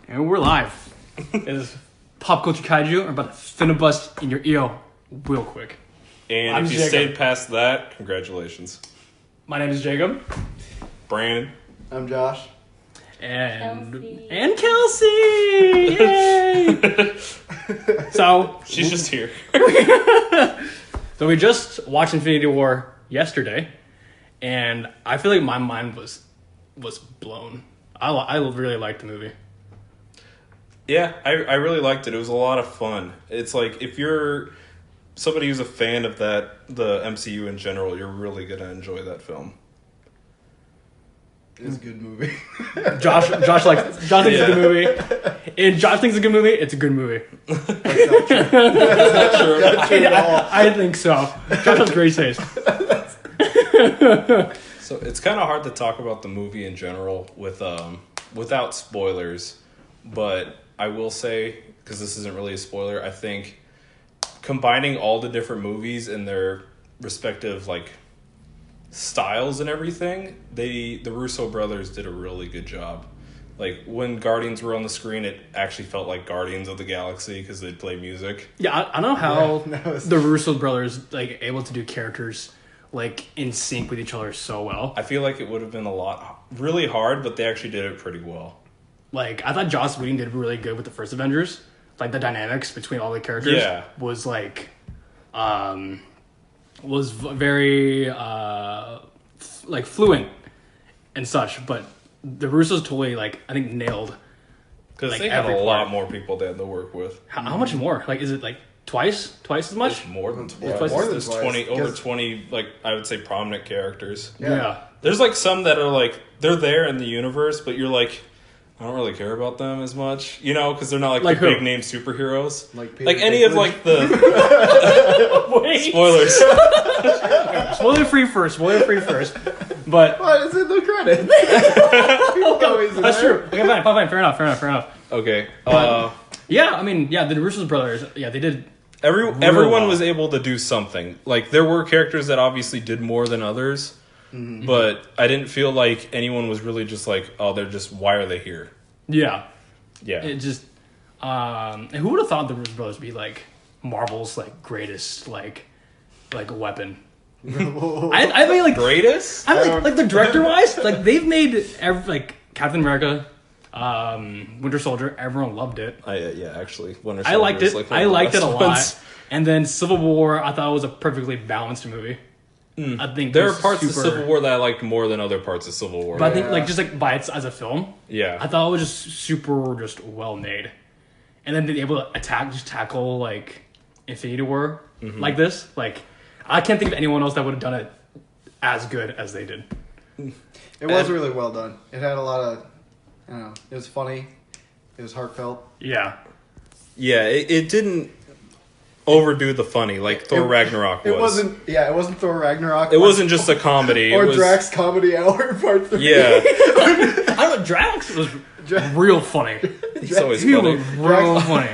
And we're live. It's PopCultureKaiju. We're about to finna bust in your ear real quick. And if you stayed past that, congratulations. My name is Jacob. Brandon. I'm Josh. And Kelsey. Yay! So She's just here. So we just watched Infinity War yesterday, and I feel like my mind was blown. I really liked the movie. Yeah, I really liked it. It was a lot of fun. It's like if you're somebody who's a fan of the MCU in general, you're really gonna enjoy that film. It's a good movie. Josh thinks it's a good movie. And Josh thinks it's a good movie. It's a good movie. That's not true. That's not true. Not true at all. I think so. Josh has great taste. So it's kind of hard to talk about the movie in general without spoilers, but I will say, because this isn't really a spoiler, I think combining all the different movies and their respective like styles and everything, the Russo brothers did a really good job. Like when Guardians were on the screen, it actually felt like Guardians of the Galaxy because they'd play music. Yeah, I don't know how the Russo brothers like able to do characters like in sync with each other so well. I feel like it would have been really hard, but they actually did it pretty well. Like I thought Joss Whedon did really good with the first Avengers. Like the dynamics between all the characters was like was very like fluent and such, but the Russos totally like I think nailed because like, they have a lot more people they had to work with. How much more? Like is it like twice as much? It's more than twice. More than There's 20 like I would say prominent characters. Yeah. There's like some that are like they're there in the universe, but you're like I don't really care about them as much, you know, because they're not like the big name superheroes. Like any of like the spoilers. Spoiler free first. But Why is it the credits? that's true. Okay, fine. Fair enough. Okay. Yeah, I mean, yeah, the Russo brothers. Yeah, they did. Everyone was able to do something. Like there were characters that obviously did more than others. Mm-hmm. But I didn't feel like anyone was really just like, oh, why are they here? Yeah. Yeah. It just, and who would have thought the Russo brothers be like Marvel's like greatest like weapon? I mean like greatest. I like the director wise, like they've made like Captain America, Winter Soldier. Everyone loved it. Actually, Winter Soldier. I liked it. Like I liked it a lot. And then Civil War, I thought it was a perfectly balanced movie. I think there are parts of Civil War that I liked more than other parts of Civil War. But I think like just like by its as a film, I thought it was just super well made. And then being able to tackle like Infinity War like this, like I can't think of anyone else that would have done it as good as they did. It was really well done. It had a lot of, I don't know, it was funny. It was heartfelt. Yeah. Yeah, it didn't overdo the funny like Thor Ragnarok was. It wasn't Thor Ragnarok. It wasn't just a comedy. Or Drax Comedy Hour Part 3. Yeah. I don't know, Drax was real funny. He's always funny. Was real funny.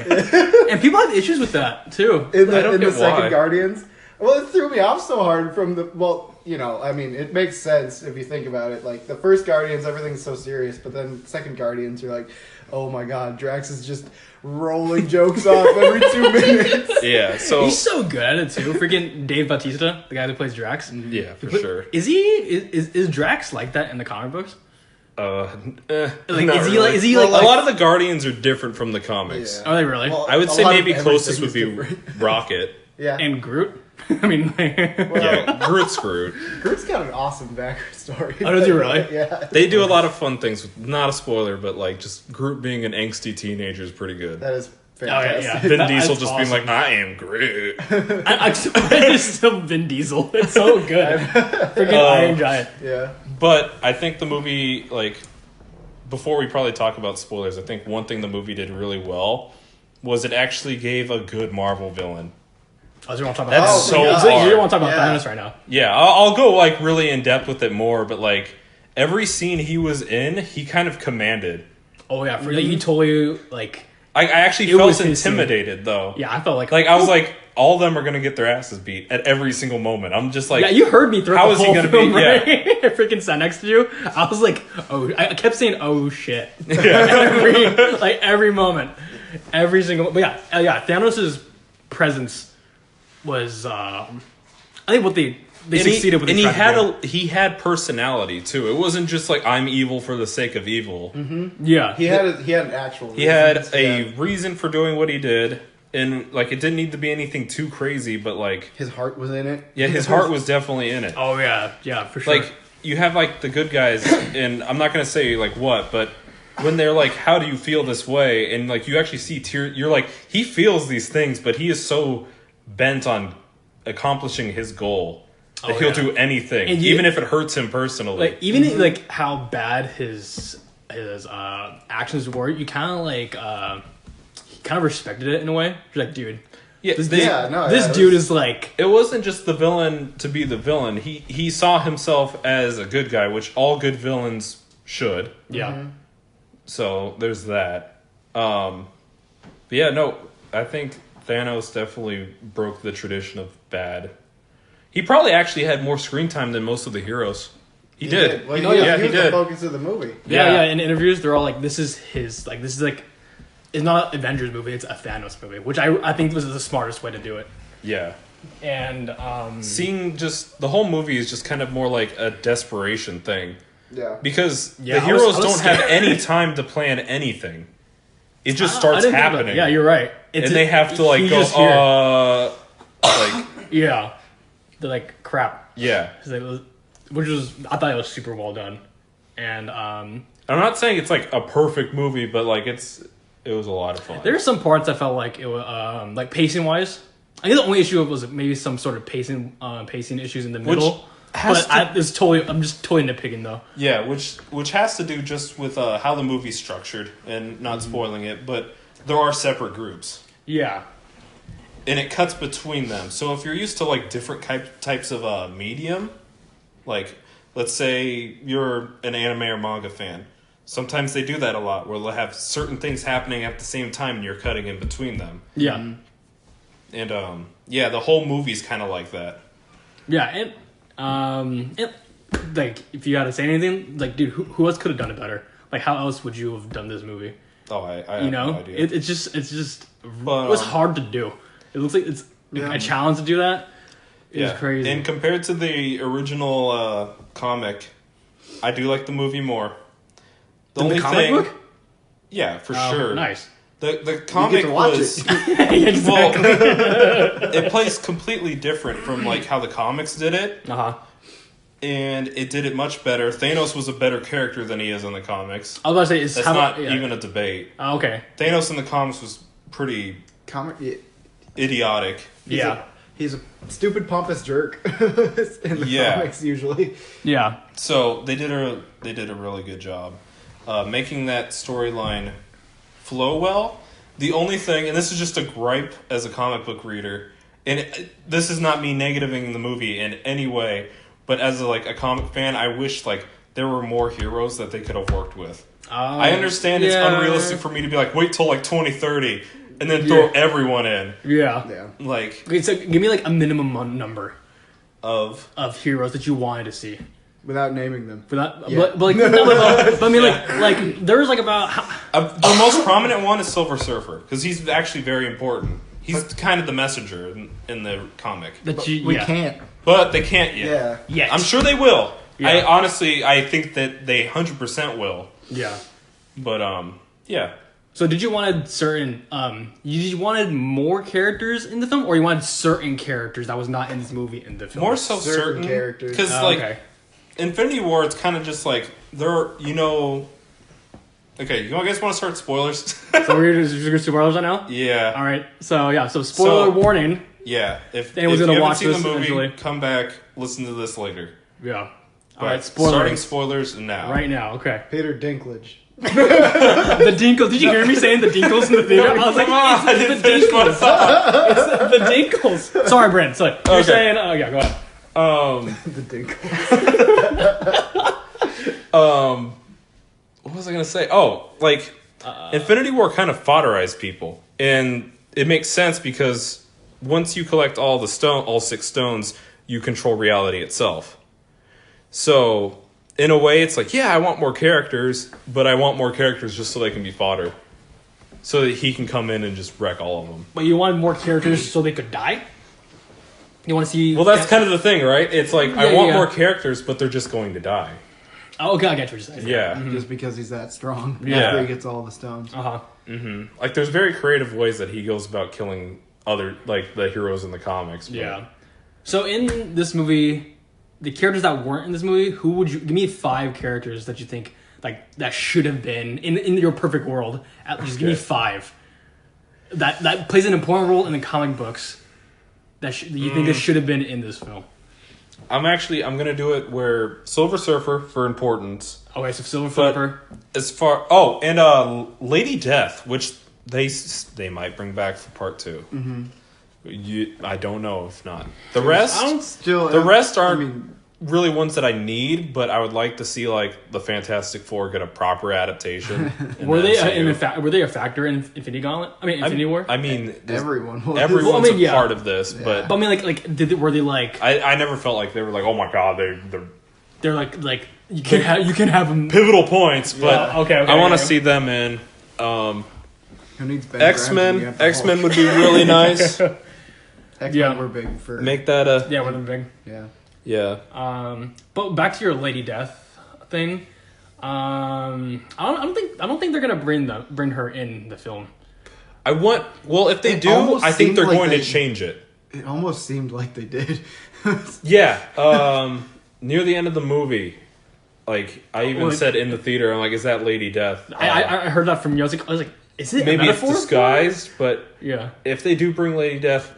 And people have issues with that too. In the second Guardians. Well, it threw me off so hard from I mean, it makes sense if you think about it. Like, the first Guardians, everything's so serious, but then second Guardians, you're like, oh my god, Drax is just rolling jokes off every 2 minutes. Yeah, so... He's so good at it, too. Freaking Dave Bautista, the guy who plays Drax. Yeah, for sure. Is Drax like that in the comic books? Is he like a lot of the Guardians are different from the comics. Yeah. Are they really? Well, I would say maybe closest would be Rocket. Yeah. And Groot? I mean, Groot's Groot. Groot's got an awesome background story. Oh, does he really? Yeah. They do a lot of fun things. Not a spoiler, but like just Groot being an angsty teenager is pretty good. That is fantastic. Yeah. Vin Diesel just being like, I am Groot. It's still Vin Diesel. It's so good. Freaking Iron Giant. Yeah. But I think the movie, like, before we probably talk about spoilers, I think one thing the movie did really well was it actually gave a good Marvel villain. Oh, you want to talk about That's so hard. You don't want to talk about Thanos right now. Yeah, I'll go like really in depth with it more, but like every scene he was in, he kind of commanded. Oh yeah, he totally like. I actually felt intimidated though. Yeah, I felt like I was like all of them are going to get their asses beat at every single moment. I'm just like, Yeah, you heard me throughout how the is he whole gonna film, be- right? I freaking sat next to you. I was like, oh, I kept saying, oh shit. Every moment. Every single, but yeah, Thanos' presence was, I think what they succeeded with. And he had personality too. It wasn't just like I'm evil for the sake of evil. Yeah. He had an actual. He had reasons, a reason for doing what he did, and like it didn't need to be anything too crazy, but like his heart was in it. yeah, his heart was definitely in it. Oh yeah, for sure. Like you have like the good guys, and I'm not gonna say like what, but when they're like, "How do you feel this way?" and like you actually see tears, you're like, he feels these things, but he is so bent on accomplishing his goal. That he'll do anything, And even if it hurts him personally. like even like how bad his actions were, you kind of like he kind of respected it in a way. You're like, dude, this dude is like, it wasn't just the villain to be the villain. He saw himself as a good guy, which all good villains should. yeah. So there's that. But yeah, no, I think Thanos definitely broke the tradition of bad. He probably actually had more screen time than most of the heroes. He did. Well, He he was did. the focus of the movie. Yeah. In interviews, they're all like, this is like, it's not an Avengers movie, it's a Thanos movie, which I think was the smartest way to do it. Yeah. And Seeing just the whole movie is just kind of more like a desperation thing. Yeah. Because Yeah, the I was heroes don't have scared. any time to plan anything. It just I starts didn't think about happening. it. Yeah, you're right. And they have to like he's go, just here. like, Yeah. They're like, crap. yeah. Which was, I thought it was super well done. And I'm not saying it's like a perfect movie, but like it was a lot of fun. there are some parts I felt like it was like pacing wise. I think the only issue was maybe some sort of pacing issues in the middle. I'm just totally nitpicking though. Yeah, which has to do just with how the movie's structured and not spoiling it, but there are separate groups. Yeah. And it cuts between them. So if you're used to like different types of medium, like let's say you're an anime or manga fan, sometimes they do that a lot where they'll have certain things happening at the same time and you're cutting in between them. Yeah. And yeah, the whole movie's kind of like that. Yeah, and like if you had to say anything, like dude, who else could have done it better? Like how else would you have done this movie? Oh, I You have know, no idea. it's just But, it was hard to do. It looks like it's a challenge to do that. It's crazy. And compared to the original comic, I do like the movie more. The comic book? Yeah, for sure. Nice. The comic to watch was Exactly. well, it plays completely different from like how the comics did it, and it did it much better. Thanos was a better character than he is in the comics. I was about to say it's That's not even a debate. Okay. Thanos in the comics was pretty idiotic. He's a stupid pompous jerk in the comics usually. Yeah. So they did a really good job making that storyline flow well. The only thing, and this is just a gripe as a comic book reader, and this is not me negativing the movie in any way, but as a comic fan, I wish like there were more heroes that they could have worked with. I understand it's unrealistic for me to be like, wait till like 2030 and then throw everyone in. Yeah. Like, Okay, so give me like a minimum number of heroes that you wanted to see. Without naming them. But like, but I mean, like there's like about the most prominent one is Silver Surfer because he's actually very important. He's kind of the messenger in the comic. We can't. But they can't yet. Yeah. I'm sure they will. Yeah. I think that they 100% will. Yeah. But yeah. So did you wanted certain you wanted more characters in the film, or you wanted certain characters that was not in this movie in the film? More so certain characters. because okay. Infinity War, it's kind of just like there, Okay, you guys want to start spoilers? So we're just gonna spoilers right now. Yeah. All right. So spoiler warning. Yeah. If anyone's you gonna haven't watch seen this the movie, eventually, come back, listen to this later. Yeah. But All right. Spoilers. Starting spoilers now. Right now. Okay. Peter Dinklage. The Dinkles. Did you hear me saying the Dinkles in the theater? I was like, I didn't finish my Dinkles. It's the Dinkles. Sorry, Brent. So you're saying? Oh yeah. Go ahead. The Dinklage. What was I gonna say? Oh, like Infinity War kind of fodderized people, and it makes sense because once you collect all 6 stones, you control reality itself. So in a way, it's like, yeah, I want more characters, but I want more characters just so they can be fodder, so that he can come in and just wreck all of them. But you wanted more characters so they could die? You want to see... Well, that's kind of the thing, right? It's like, I want more characters, but they're just going to die. Oh, okay, I get what you're saying. Yeah. Just because he's that strong. Yeah. After he gets all the stones. Uh-huh. Mm-hmm. Like, there's very creative ways that he goes about killing other, like, the heroes in the comics. But... Yeah. So in this movie, the characters that weren't in this movie, who would you... Give me 5 characters that you think, like, that should have been in your perfect world. Just give me 5. That plays an important role in the comic books that you think it should have been in this film. I'm gonna do it where Silver Surfer for importance. Okay, so Silver Surfer. And Lady Death, which they might bring back for part 2. Mm-hmm. I don't know if not. The rest aren't really ones that I need, but I would like to see like the Fantastic Four get a proper adaptation. Were they a factor in Infinity Gauntlet? I mean, Infinity War. I mean, everyone's a part of this, Yeah. but I mean, were they like? I never felt like they were like, oh my god, they're like you can have them pivotal points, but okay, I want to see them in. Who needs Ben X-Men? Grimes? X-Men would be really nice. X-Men were big for Make that a we're big. yeah. But back to your Lady Death thing. I don't think they're gonna bring her in the film. If they do, I think they're going to change it. It almost seemed like they did. Yeah. Near the end of the movie, like I even said in the theater, I'm like, "Is that Lady Death?" I heard that from you. I was like, "Is it maybe it's disguised?" But yeah, if they do bring Lady Death,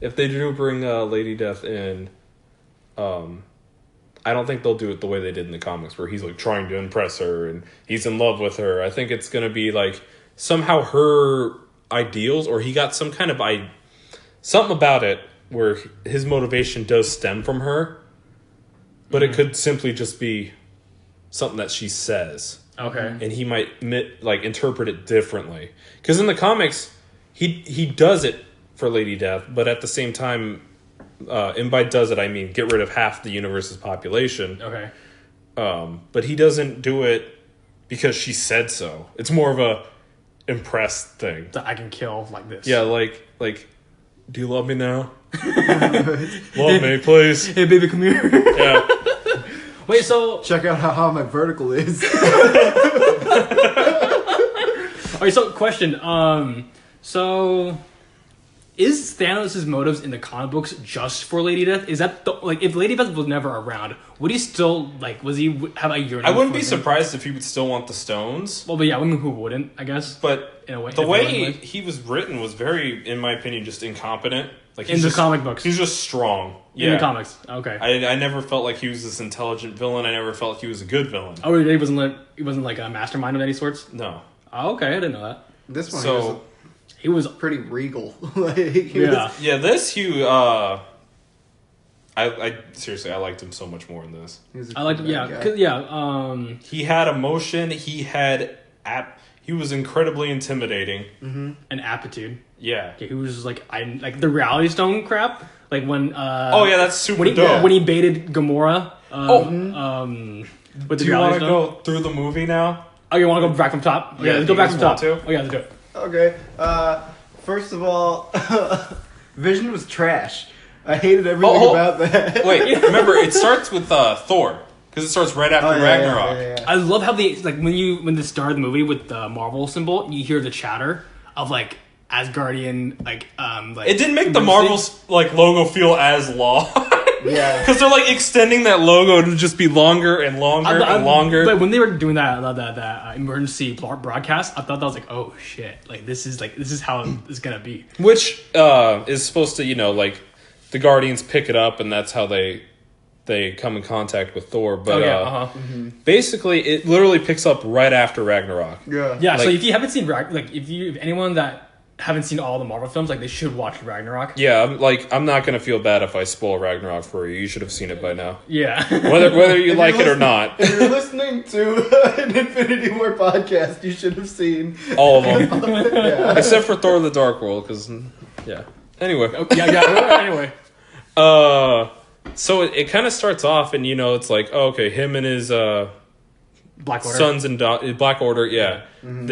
Lady Death in, I don't think they'll do it the way they did in the comics, where he's like trying to impress her and he's in love with her. I think it's gonna be like somehow her ideals, or he got some kind of something about it where his motivation does stem from her. But it could simply just be something that she says. Okay. And he might interpret it differently. Because in the comics, he does it for Lady Death, but at the same time, and by does it I mean get rid of half the universe's population. Okay. But he doesn't do it because she said so. It's more of a impressed thing. That I can kill like this. Yeah, like, do you love me now? Love me, please. Hey, baby, come here. Yeah. Wait, so... Check out how my vertical is. Alright, so question. So... Is Thanos' motives in the comic books just for Lady Death? Is that... if Lady Death was never around, would he still... was he have a yearning? I wouldn't be surprised if he would still want the stones. Well, but yeah, I mean, who wouldn't, I guess? But in a way, the way he was written was very, in my opinion, just incompetent. Like in the comic books. He's just strong. In the comics. Okay. I never felt like he was this intelligent villain. I never felt like he was a good villain. Oh, he wasn't like a mastermind of any sorts? No. Oh, okay, I didn't know that. This one, he was pretty regal. This Hugh. I seriously, I liked him so much more in this. I liked him. He had emotion. He was incredibly intimidating. Mm-hmm. And aptitude. Yeah. He was like the Reality Stone crap. Like when. That's super dope. When he baited Gamora. With do you want to go through the movie now? Oh, you want to go back from top? Okay, let's go back from top. Oh yeah, let's do it. Okay. First of all, Vision was trash. I hated everything about that. Wait, remember it starts with Thor because it starts right after Ragnarok. Yeah. I love how when the start of the movie with the Marvel symbol, you hear the chatter of Asgardian It didn't make the Marvel's logo feel as long. Yeah, because they're extending that logo to just be longer and longer and longer. But when they were doing that emergency broadcast, I thought that was oh shit, this is how it's gonna be. Which is supposed to the Guardians pick it up, and that's how they come in contact with Thor. But basically, it literally picks up right after Ragnarok. Yeah. So if you haven't seen if anyone that haven't seen all the Marvel films, they should watch Ragnarok. Yeah, I'm not gonna feel bad if I spoil Ragnarok for you. You should have seen it by now. Yeah. Whether you like it or not. If you're listening to an Infinity War podcast, you should have seen all of them. Except for Thor: The Dark World, because Anyway. Anyway. So it kind of starts off, and it's like, oh, okay, him and his Black Order. sons and Black Order, yeah. Mm-hmm.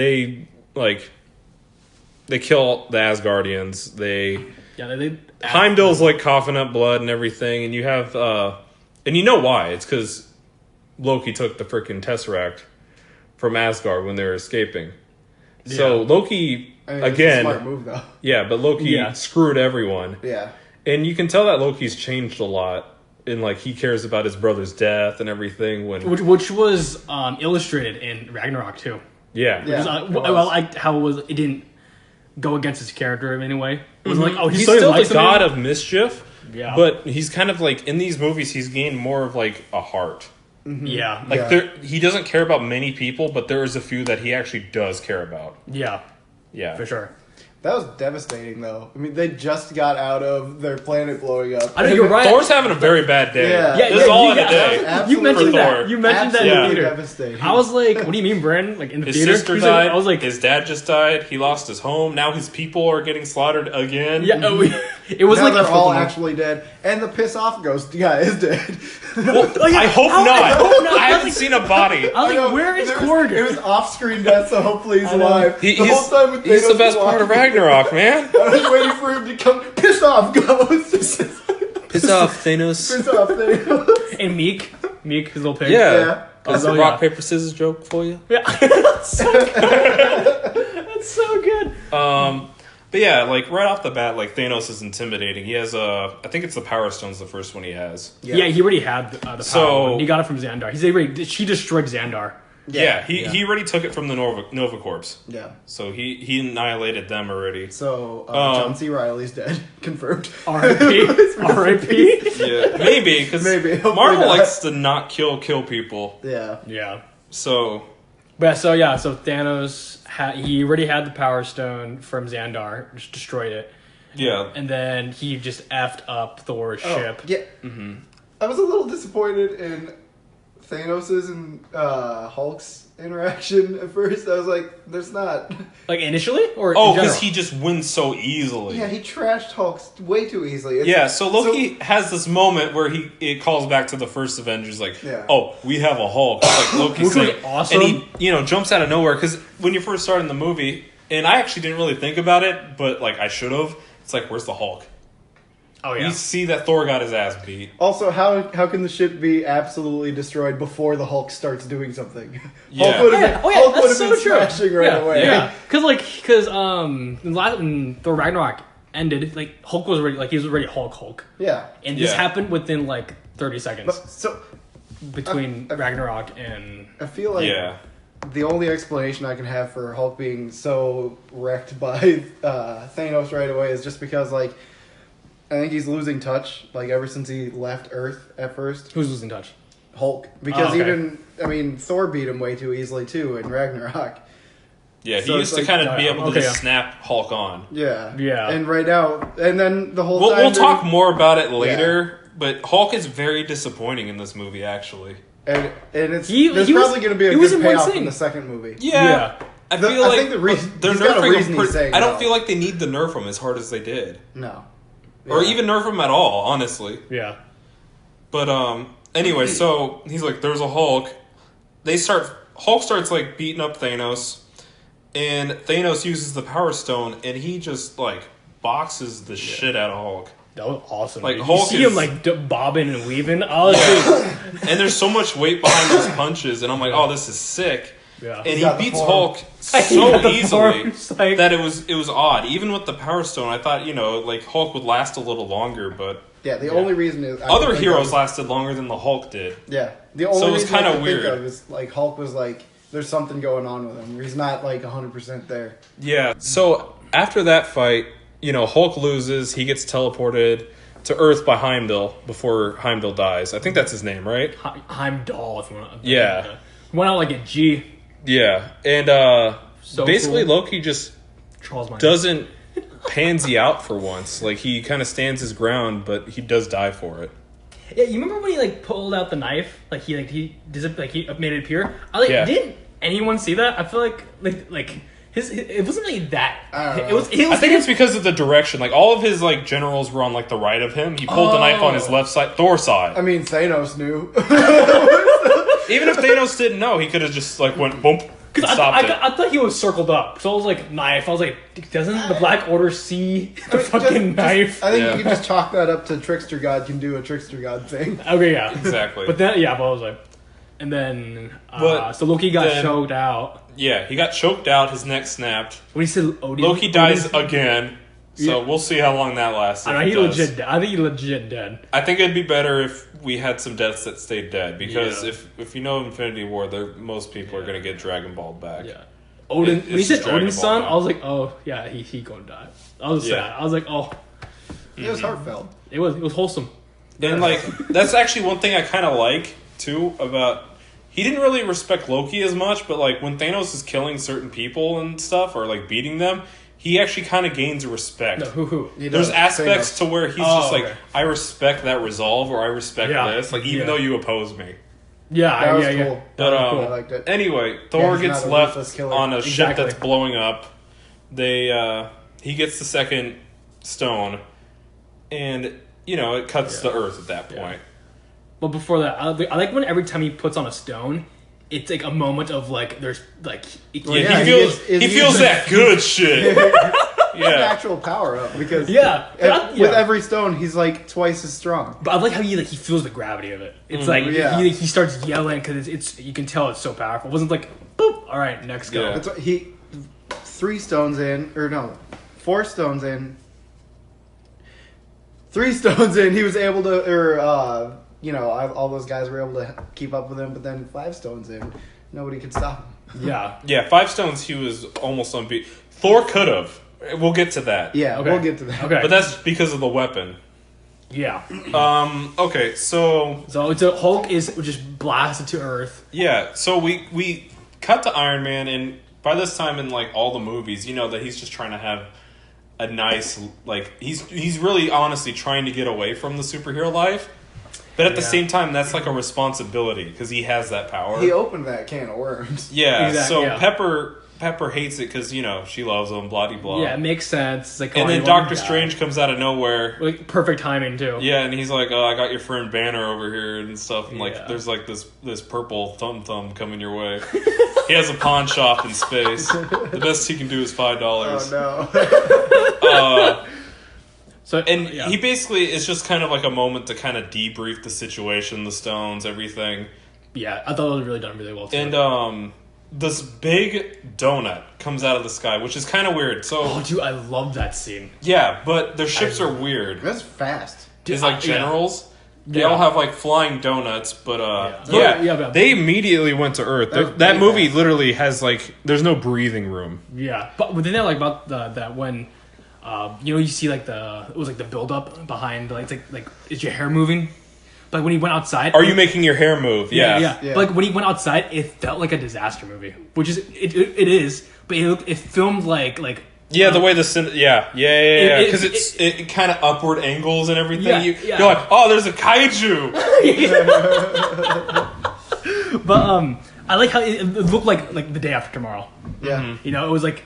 They kill the Asgardians. They They Heimdall's like coughing up blood and everything, and you have and you know why? It's because Loki took the freaking Tesseract from Asgard when they were escaping. So Loki again, it's a smart move though. yeah, but Loki screwed everyone. Yeah. And you can tell that Loki's changed a lot, and like he cares about his brother's death and everything. which was illustrated in Ragnarok too. Yeah. It didn't go against his character in any way. It wasn't like, oh, He's still still the likes god him. of mischief. Yeah. But he's kind of like in these movies, he's gained more of like a heart. Yeah. Like he doesn't care about many people, but there is a few that he actually does care about. Yeah. Yeah, For sure. That was devastating, though. I mean, they just got out of their planet blowing up. I know you're right. Thor's having a very bad day. Yeah. This is all in a day. You mentioned For that. Thor. You mentioned that in Absolutely the theater. devastating. I was like, "What do you mean, Brandon? Like in the His theater?" sister He's died. Like, I was like, his dad just died. He lost his home. Now his people are getting slaughtered again. "Yeah." It was now like they're a all fucking- actually dead, and the piss off ghost guy is dead. Well, yeah. I hope I not. hope not. I haven't seen a body. I was I know, like, "Where is it Korg?" was off-screen death, so hopefully he's I know. alive. He's with the Thanos best part of walking- Ragnarok, man. I was waiting for him to come. Piss off, ghost. Piss off, Thanos. Piss off, Thanos. And Meek, his little pig. Yeah. That's Oh, a yeah. rock, paper, scissors joke for you. Yeah. That's so good. That's so good. But yeah, like right off the bat, like Thanos is intimidating. He has I think it's the Power Stone's the first one he has. Yeah, he already had the power. So- He got it from Xandar. She destroyed Xandar. Yeah, he already took it from the Nova Corps. Yeah. So he annihilated them already. So John C. Riley's dead, confirmed. R.I.P. R.I.P. Yeah, maybe because Maybe, hopefully Marvel not. likes to not kill people. Yeah. Yeah. So So Thanos he already had the Power Stone from Xandar, just destroyed it, yeah, and then he just effed up Thor's ship. Yeah. Mm-hmm. I was a little disappointed in Thanos's and Hulk's interaction at first. I was like, "There's not." Like initially, or oh, in general? because he just wins so easily. Yeah, he trashed Hulk way too easily. Yeah, so Loki has this moment where it calls back to the first Avengers, like, oh, we have a Hulk. Like Loki's Which was like, awesome. and he jumps out of nowhere because when you first start in the movie, and I actually didn't really think about it, but like I should have. It's like, where's the Hulk? Oh yeah. You see that Thor got his ass beat. Also, how can the ship be absolutely destroyed before the Hulk starts doing something? Yeah. Hulk would have Hulk been that's so true. smashing right away. Yeah, because when Thor Ragnarok ended, like Hulk was already he was already Hulk, Yeah. and this Yeah. happened within like 30 seconds But, so between Ragnarok and I feel like Yeah. the only explanation I can have for Hulk being so wrecked by Thanos right away is just because like I think he's losing touch like ever since he left Earth at first. who's losing touch? Hulk, because okay. Thor beat him way too easily too in Ragnarok. Yeah, he So used it's to like- kind of be able to Okay, just yeah. snap Hulk on. Yeah. Yeah. And right now, and then the whole We'll time talk more about it later, but Hulk is very disappointing in this movie, actually. and it's He there's was- probably going to be a he was good in one payoff scene. in the second movie. Yeah. I The- feel I like think the reason- they're he's got a nerfing reason him. he's saying I don't no. feel like they need to nerf him as hard as they did, No. or Yeah. even nerf him at all, honestly. Yeah. But anyway, so he's like, "There's a Hulk." Hulk starts like beating up Thanos, and Thanos uses the Power Stone, and he just like boxes the shit out of Hulk. That was awesome. Like, dude. Hulk you see is- him like bobbing and weaving. Oh, dude. And there's so much weight behind those punches, and I'm like, "Oh, this is sick." Yeah. And He's he got the beats form. Hulk He so got the easily forms, like- that it was odd. Even with the Power Stone, I thought like Hulk would last a little longer, but Yeah, the only reason is I other can think heroes of- lasted longer than the Hulk did. Yeah, the only So it was reason I kinda can think weird. of is like Hulk was like there's something going on with him. He's not like 100% there. Yeah. So after that fight, Hulk loses. He gets teleported to Earth by Heimdall before Heimdall dies. I think that's his name, right? Heimdall, if you want. Yeah. Went out like a G. Yeah. And So basically cool. Loki just Charles Minor. doesn't pansy out for once. Like he kind of stands his ground, but he does die for it. Yeah, you remember when he like pulled out the knife? Like he made it appear. I Yeah. didn't anyone see that? I feel like it wasn't really that. I don't know. It was. I think it's because of the direction. Like all of his like generals were on like the right of him. He pulled the knife on his left side, Thor's side. I mean, Thanos knew. Even if Thanos didn't know, he could have just like went boom. Because I thought he was circled up, so I was like knife. I was like, doesn't the Black Order see the fucking knife? I think you can just chalk that up to Trickster God can do a Trickster God thing. Okay, yeah, Exactly. But then but I was like, and then so Loki got choked out. Yeah, he got choked out. His neck snapped. When he said Odin, Loki dies again. So we'll see how long that lasts. I think he's legit dead. I think it'd be better if we had some deaths that stayed dead because if you know Infinity War, most people are gonna get Dragon Balled back. Yeah, Odin. When he said Dragon Odin's Ball son, now. I was like, oh yeah, he gonna die. I was sad. I was like, oh, It was heartfelt. it was wholesome. And like that's actually one thing I kind of like too about. He didn't really respect Loki as much, but like when Thanos is killing certain people and stuff or like beating them, he actually kind of gains respect. No, who? There's aspects Thanos. to where he's Oh, just like, okay. I respect that resolve or I respect Yeah. this, like even Yeah. though you oppose me. Yeah, That was yeah, cool. yeah. But I liked it. anyway, Thor he's gets not a left ruthless killer. on a ship Exactly. that's blowing up. He gets the second stone, and it cuts the Earth at that point. But before that, I like when every time he puts on a stone, it's like a moment of like there's like Yeah, he feels that good shit. An Yeah, actual power up because with every stone he's like twice as strong. But I like how he feels the gravity of it. It's like Yeah. he starts yelling because it's you can tell it's so powerful. It wasn't like boop. All right, next go. Yeah. That's what he 4 stones in. Three stones in, he was able to, all those guys were able to keep up with him. But then 5 stones in, nobody could stop him. Yeah. 5 stones. He was almost unbeat. Thor could have. We'll get to that. Yeah, Okay. we'll get to that. Okay. But that's because of the weapon. Yeah. Okay, so So it's a Hulk is just blasted to Earth. yeah, so we cut to Iron Man, and by this time in like all the movies, you know that he's just trying to have a nice he's really honestly trying to get away from the superhero life, but at the Yeah. same time that's like a responsibility because he has that power. He opened that can of worms. Yeah, Exactly, so yeah. Pepper hates it because she loves him, blah de blah. Yeah, it makes sense. It's like and oh, then you want Doctor to die. Strange comes out of nowhere. Like perfect timing too. Yeah, and he's like, "Oh, I got your friend Banner over here and stuff." And like, Yeah. there's like this purple thumb coming your way. He has a pawn shop in space. The best he can do is $5. Oh no. So And yeah. he basically is just kind of like a moment to kind of debrief the situation, the stones, everything. Yeah, I thought it was really done really well too. And this big donut comes out of the sky, which is kind of weird. So oh, dude, I love that scene. yeah, but their ships are weird. That's fast. It's like generals. They Yeah. all have like flying donuts, but Yeah, they immediately went to Earth. That's That way movie fast. literally has like there's no breathing room. Yeah, but the thing I like about that when, you see like it was like the build up behind like it's like is your hair moving? But when he went outside, Are you making your hair move? Yeah. Yeah. But like when he went outside, it felt like a disaster movie, which is it is, but it filmed like Yeah, the way yeah, It- because it kind of upward angles and everything. Yeah, You're like, oh, there's a kaiju. But I like how it looked like the day after tomorrow. Yeah. It was like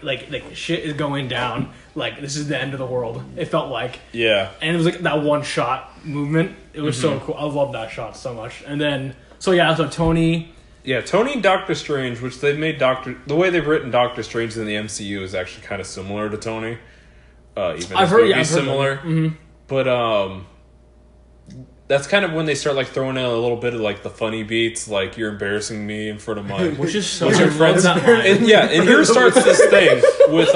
shit is going down. Like this is the end of the world. It felt like. Yeah, And it was like that one shot movement. It was so cool. I love that shot so much. And then so Tony. yeah. Tony and Doctor Strange, which they've made the way they've written Doctor Strange in the MCU is actually kind of similar to Tony. Even I've his heard- yeah, movie's I've heard similar, that. but that's kind of when they start like throwing in a little bit of like the funny beats, like you're embarrassing me in front of my Which is so What's your I love friends? that line. And and here starts this thing with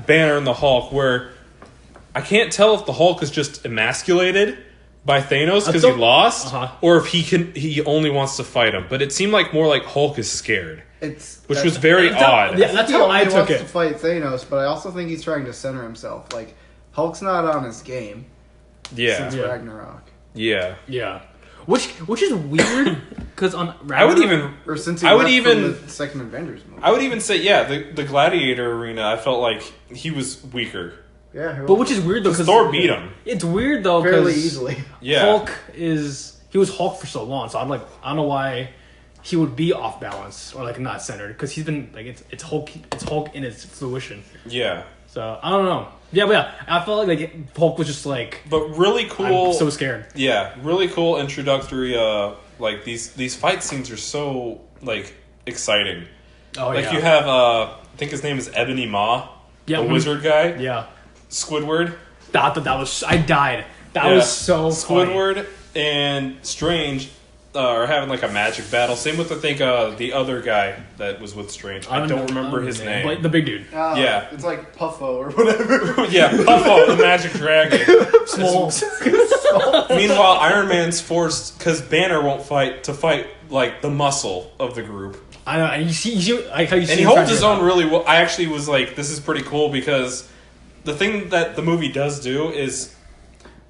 Banner and the Hulk, where I can't tell if the Hulk is just emasculated by Thanos because he lost, or if he only wants to fight him. But it seemed like more like Hulk is scared, which was very odd. Yeah, that's He how only I took wants it. to fight Thanos, but I also think he's trying to center himself. Like Hulk's not on his game since Yeah, Ragnarok, yeah. Yeah, which is weird because on Ragnarok, I would even or since he I would left even- from the second Avengers movie. I would even say the Gladiator arena. I felt like he was weaker. Yeah, but which is weird though because Thor beat him. It's weird though fairly because easily. Yeah, Hulk he was Hulk for so long. So I'm like I don't know why he would be off balance or like not centered because he's been like it's Hulk in its fruition. Yeah. So I don't know. Yeah, but yeah, I felt like Hulk was just like. But really cool. I'm so scared. Yeah, really cool introductory. Like these fight scenes are so like exciting. Oh like yeah. you have I think his name is Ebony Maw, the wizard guy. Yeah. Squidward. That was I died. That was so funny. Squidward and Strange are having like a magic battle. Same with I think the other guy that was with Strange. I don't remember his name. But the big dude. Yeah. It's like Puffo or whatever. Yeah, Puffo, the magic dragon. Small. Meanwhile, Iron Man's forced because Banner won't fight like the muscle of the group. I know, and you see like how you see. And he holds his own really well. I actually was like, this is pretty cool because the thing that the movie does do is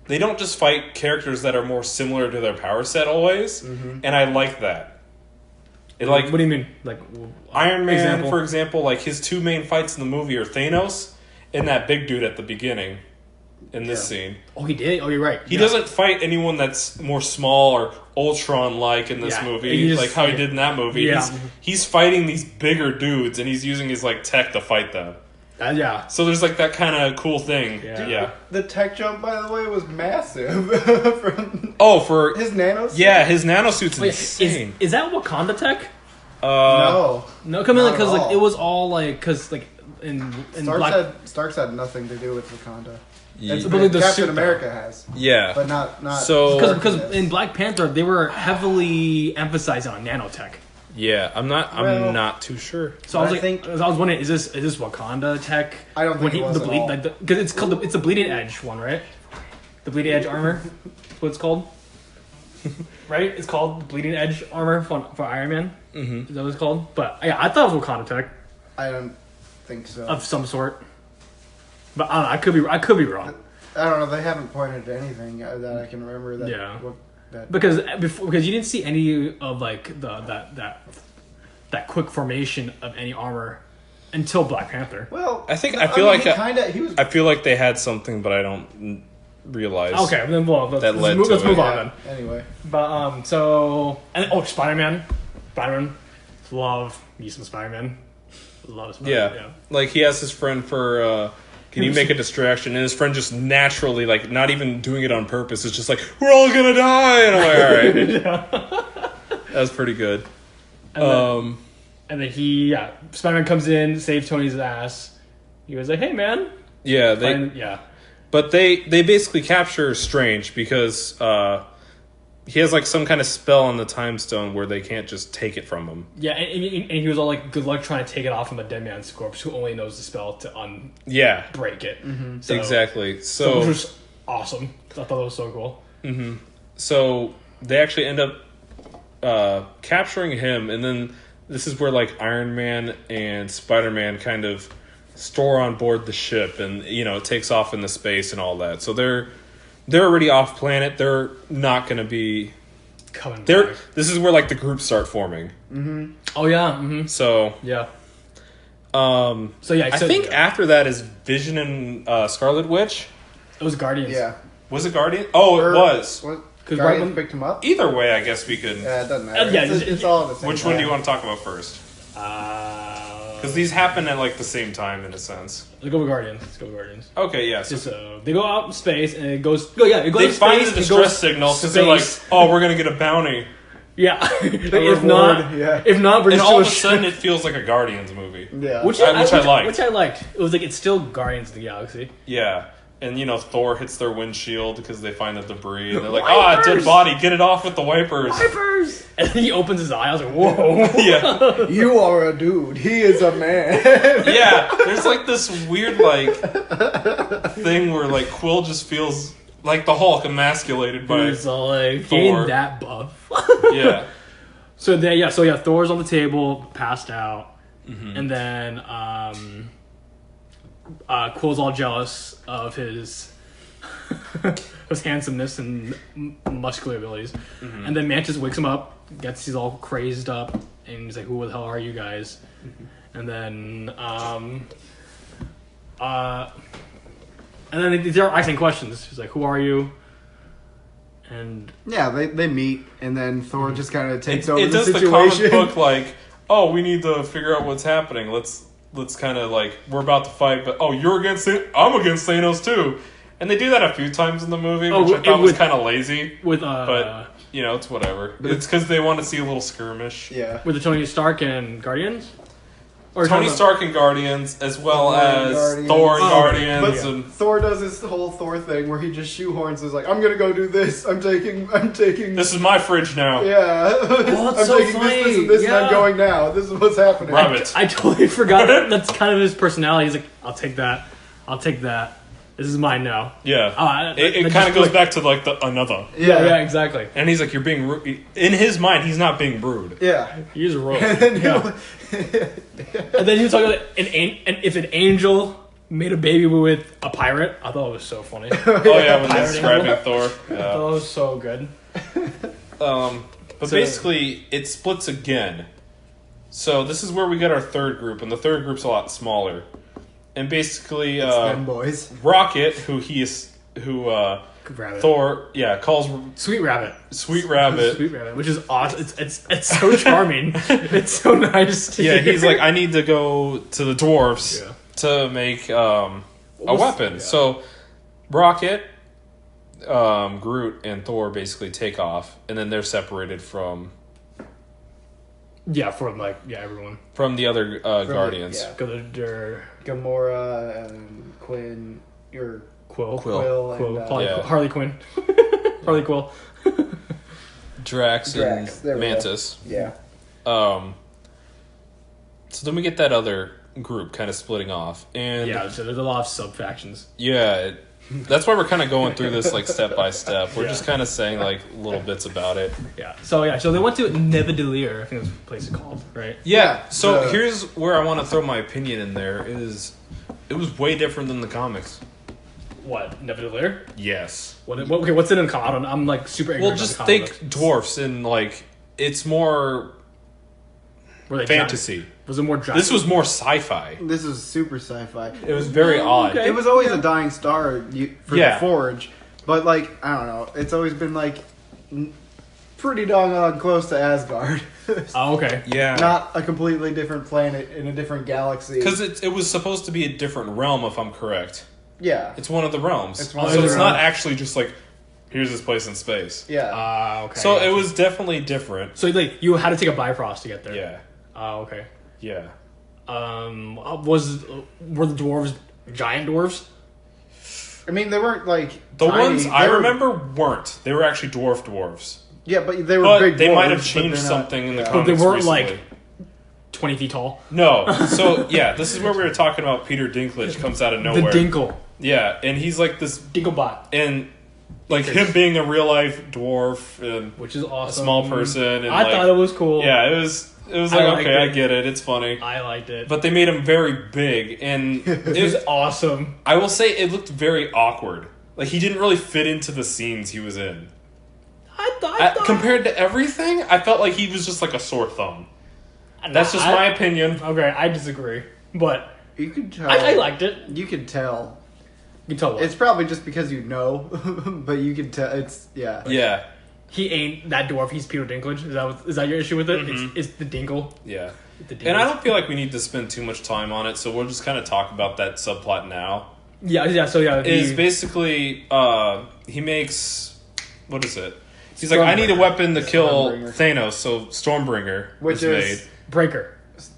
they don't just fight characters that are more similar to their power set always, and I like that. It like what do you mean? Like Iron Man, for example, like his two main fights in the movie are Thanos and that big dude at the beginning in this scene. Oh, he did? Oh, you're right. He doesn't fight anyone that's more small or Ultron-like in this movie, like how he did in that movie. Yeah. He's fighting these bigger dudes, and he's using his like tech to fight them. Yeah. So there's like that kind of cool thing. Yeah. The tech jump, by the way, was massive. For his nanosuit? Yeah, his nanosuit's insane. Is that Wakanda tech? No. No, come in because like it was all like because like in Starks had nothing to do with Wakanda. Yeah. It's, But the Captain suit, America has. Yeah. But not so because in Black Panther they were heavily emphasizing on nanotech. Yeah, I'm not too sure. So I was wondering, is this Wakanda tech? I don't think it was because it's the bleeding edge one, right? The bleeding edge armor. That's what it's called. Right? It's called bleeding edge armor for Iron Man. Mm-hmm. Is that what it's called? But yeah, I thought it was Wakanda tech. I don't think so. Of some sort. But I don't know. I could be wrong. I don't know. They haven't pointed to anything that I can remember. That Yeah. That Because you didn't see any of like that quick formation of any armor until Black Panther. Well, I feel like they had something, but I don't realize. Okay, then let's move on then. Anyway, but Spider-Man, love me some Spider-Man. Love Spider-Man. Yeah, like he has his friend for. Can you make a distraction? And his friend just naturally, like, not even doing it on purpose, is just like, we're all gonna die! And I'm like, alright. That was pretty good. And then Spider-Man comes in, saves Tony's ass. He was like, hey, man. Yeah, But they basically capture Strange because he has, like, some kind of spell on the Time Stone where they can't just take it from him. Yeah, and he was all like, good luck trying to take it off from a dead man's corpse who only knows the spell to break it. Mm-hmm. So, exactly. Which was awesome. I thought that was so cool. Mm-hmm. So they actually end up capturing him, and then this is where, like, Iron Man and Spider-Man kind of store on board the ship, and, you know, it takes off into space and all that. So they're already off planet. They're not going to be coming back. This is where like the groups start forming. Mm-hmm. Oh yeah. Mm-hmm. So yeah. I think after that is Vision and Scarlet Witch. It was Guardians. Yeah. Was it Guardian? Oh, it was. Because Guardians picked him up. Either way, I guess we could. Yeah, it doesn't matter. It's all the same. Which one do you want to talk about first? Because these happen at like the same time in a sense. Let's go with Guardians. Okay, yeah. So they go out in space and it goes. They find the distress signal because they're like, "Oh, we're gonna get a bounty." Yeah. If not, and all of a sudden it feels like a Guardians movie. Yeah. Which I liked. Which I liked. It was like it's still Guardians of the Galaxy. Yeah. And, you know, Thor hits their windshield because they find the debris. And they're like, dead body, get it off with the wipers. And then he opens his eye. I was like, whoa. Yeah. You are a dude. He is a man. Yeah. There's, like, this weird, like, thing where, like, Quill just feels like the Hulk emasculated by He's like, Thor. getting that buff. Yeah. So, Thor's on the table, passed out. Mm-hmm. And then, Quill's all jealous of his handsomeness and muscular abilities. Mm-hmm. And then Mantis wakes him up, he's all crazed up, and he's like, who the hell are you guys? Mm-hmm. And then they're asking questions. He's like, who are you? And Yeah, they meet, and then Thor just kind of takes over It the does the situation. comic book like, oh, we need to figure out what's happening. Let's kind of like, we're about to fight, but you're against it. I'm against Thanos too. And they do that a few times in the movie, which I thought was kind of lazy. But it's whatever. It's because they want to see a little skirmish. Yeah. with the Tony Stark and Guardians? Or Tony Stark and Guardians, as well Thor and as Guardians. Thor and Oh, Guardians, But and Thor does this whole Thor thing where he just shoehorns is like, I'm gonna go do this. I'm taking. this is my fridge now. Yeah. that's I'm so taking funny. this, and this, and Yeah. I'm going now. This is what's happening. Rub it. I totally forgot that. That's kind of his personality. He's like, I'll take that. I'll take that. This is mine now. Yeah, it that kind of just, goes back to like the another. Yeah, exactly. And he's like, you're being rude. In his mind, he's not being rude. Yeah. He's a rogue. And then Yeah. And then he was talking about and if an angel made a baby with a pirate, I thought it was so funny. I Oh yeah, when Pirate he's describing Thor. thought Yeah. it was so good. But So- basically, it splits again. So this is where we get our third group, and the third group's a lot smaller. And basically, Them boys. Rocket, who Rabbit. Thor, calls Sweet Rabbit. Sweet Rabbit. Sweet Rabbit, which is awesome. It's so charming. It's so nice to Yeah, hear. he's like, I need to go to the dwarves Yeah. to make a weapon. Yeah. So Rocket, Groot, and Thor basically take off, and then they're separated from everyone. the other Guardians. yeah. Go to their Gamora and Quinn. Quill. Quill and Yeah. Harley Quinn. Harley Quill. Drax Drax, there and we go. Mantis. yeah. So then we get that other group kind of splitting off, and Yeah, so there's a lot of sub factions. that's why we're kind of going through this like step by step. We're Yeah. just kind of saying like little bits about it. Yeah. So they went to Nevedalier, I think that's what the place is called, right? Yeah. So The- here's where I want to throw my opinion in. There is, it was way different than the comics. What, Nevedalier? Yes. Okay, what's in comic? I'm like super ignorant. Well, on just the think comic books. dwarfs and like it's more Were they fantasy. giant? Was it more giant? This was more sci-fi. This is super sci-fi. It was very odd. okay. It was always a dying star for Yeah. the Forge, but like I don't know, it's always been like pretty doggone close to Asgard. Oh, okay. Yeah. Not a completely different planet in a different galaxy. Because it was supposed to be a different realm, if I'm correct. yeah, It's one of the realms. It's one of so the it's not realms. actually just like, here's this place in space. yeah. Okay. So it was definitely different. So like you had to take a Bifrost to get there. Yeah. Oh, okay. Yeah. Were the dwarves giant dwarves? I mean, they weren't like The tiny. ones I They were- remember weren't. They were actually dwarves. Yeah, but they were But big. they might dwarves, have but changed they're not- something in the yeah. But they comics weren't recently. like 20 feet tall. No. So yeah, this is where we were talking about Peter Dinklage comes out of The nowhere. Dinkle. Yeah, and he's like this, Dinklebot. and like him being a real life dwarf and Which is awesome. a small person. And I like, thought it was cool. Yeah, it was like, I liked okay, I it. get it. It's funny. I liked it. But they made him very big, and it was awesome. I will say it looked very awkward. Like he didn't really fit into the scenes he was in. I thought Compared to everything, I felt like he was just like a sore thumb. That's just my opinion. Okay, I disagree. But You could tell. I liked it. You could tell. You can tell what. It's probably just because you know, but you could tell. It's yeah. Yeah, He ain't that dwarf. He's Peter Dinklage. Is that your issue with it? It's the Dinkle. yeah. The And I Dinklage. don't feel like we need to spend too much time on it, so we'll just kind of talk about that subplot now. Yeah. So yeah, Is basically he makes, what is it? He's like, I need a Stormbringer. weapon to kill Stormbringer. Thanos, so Stormbringer Which is is made. Breaker.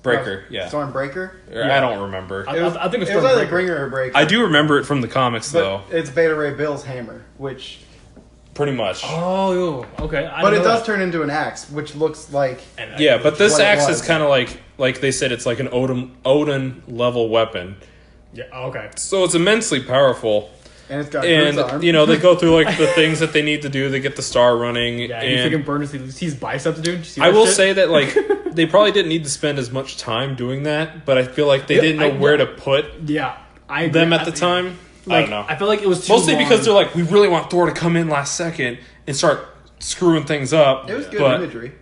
Breaker, yeah. Stormbreaker. I don't remember. I think it was It was either Stormbreaker. Bringer or Breaker. I do remember it from the comics, though. But it's Beta Ray Bill's hammer, which. Pretty much. Oh, okay. But it does turn into an axe, which looks like. Yeah, but this what it axe was. is kind of like they said, it's like an Odin level weapon. Yeah. Okay. So it's immensely powerful. And it's got Groot's arm. And, you know, they go through like the things that they need to do. They get the star running. Yeah. He and freaking burns his biceps, dude. Did you see I that will shit? say that, like, they probably didn't need to spend as much time doing that, but I feel like they didn't know where to put Yeah. I agree. them at the time. I Like, don't know. I feel like it was too Mostly long. because they're like, we really want Thor to come in last second and start screwing things up. It was good but, imagery.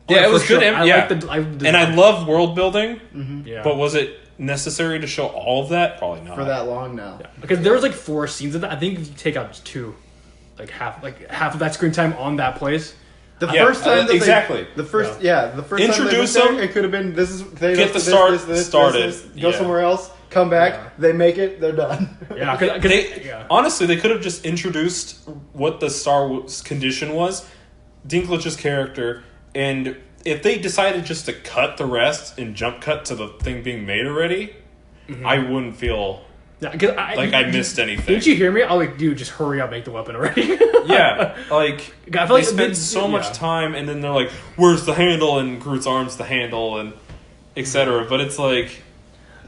Yeah, it for was good. sure. I Yeah. like the And I love world building, Yeah. but was it necessary to show all of that? Probably not. For that long now. Because there was like 4 scenes of that. I think if you take out just 2. half of that screen time on that place. The first time that exactly. The first time Introduce they went them. there, it could have been this is they Get the start started. go somewhere else, come back, they make it, they're done. Yeah, Honestly, they could have just introduced what the Star Wars condition was, Dinklage's character, and if they decided just to cut the rest and jump cut to the thing being made already, I wouldn't feel I missed anything. Didn't you hear me? I was like, dude, just hurry up, make the weapon already. Yeah, like I feel they spend so much time, and then they're like, "Where's the handle?" And Groot's arm's the handle, and etc. But it's like,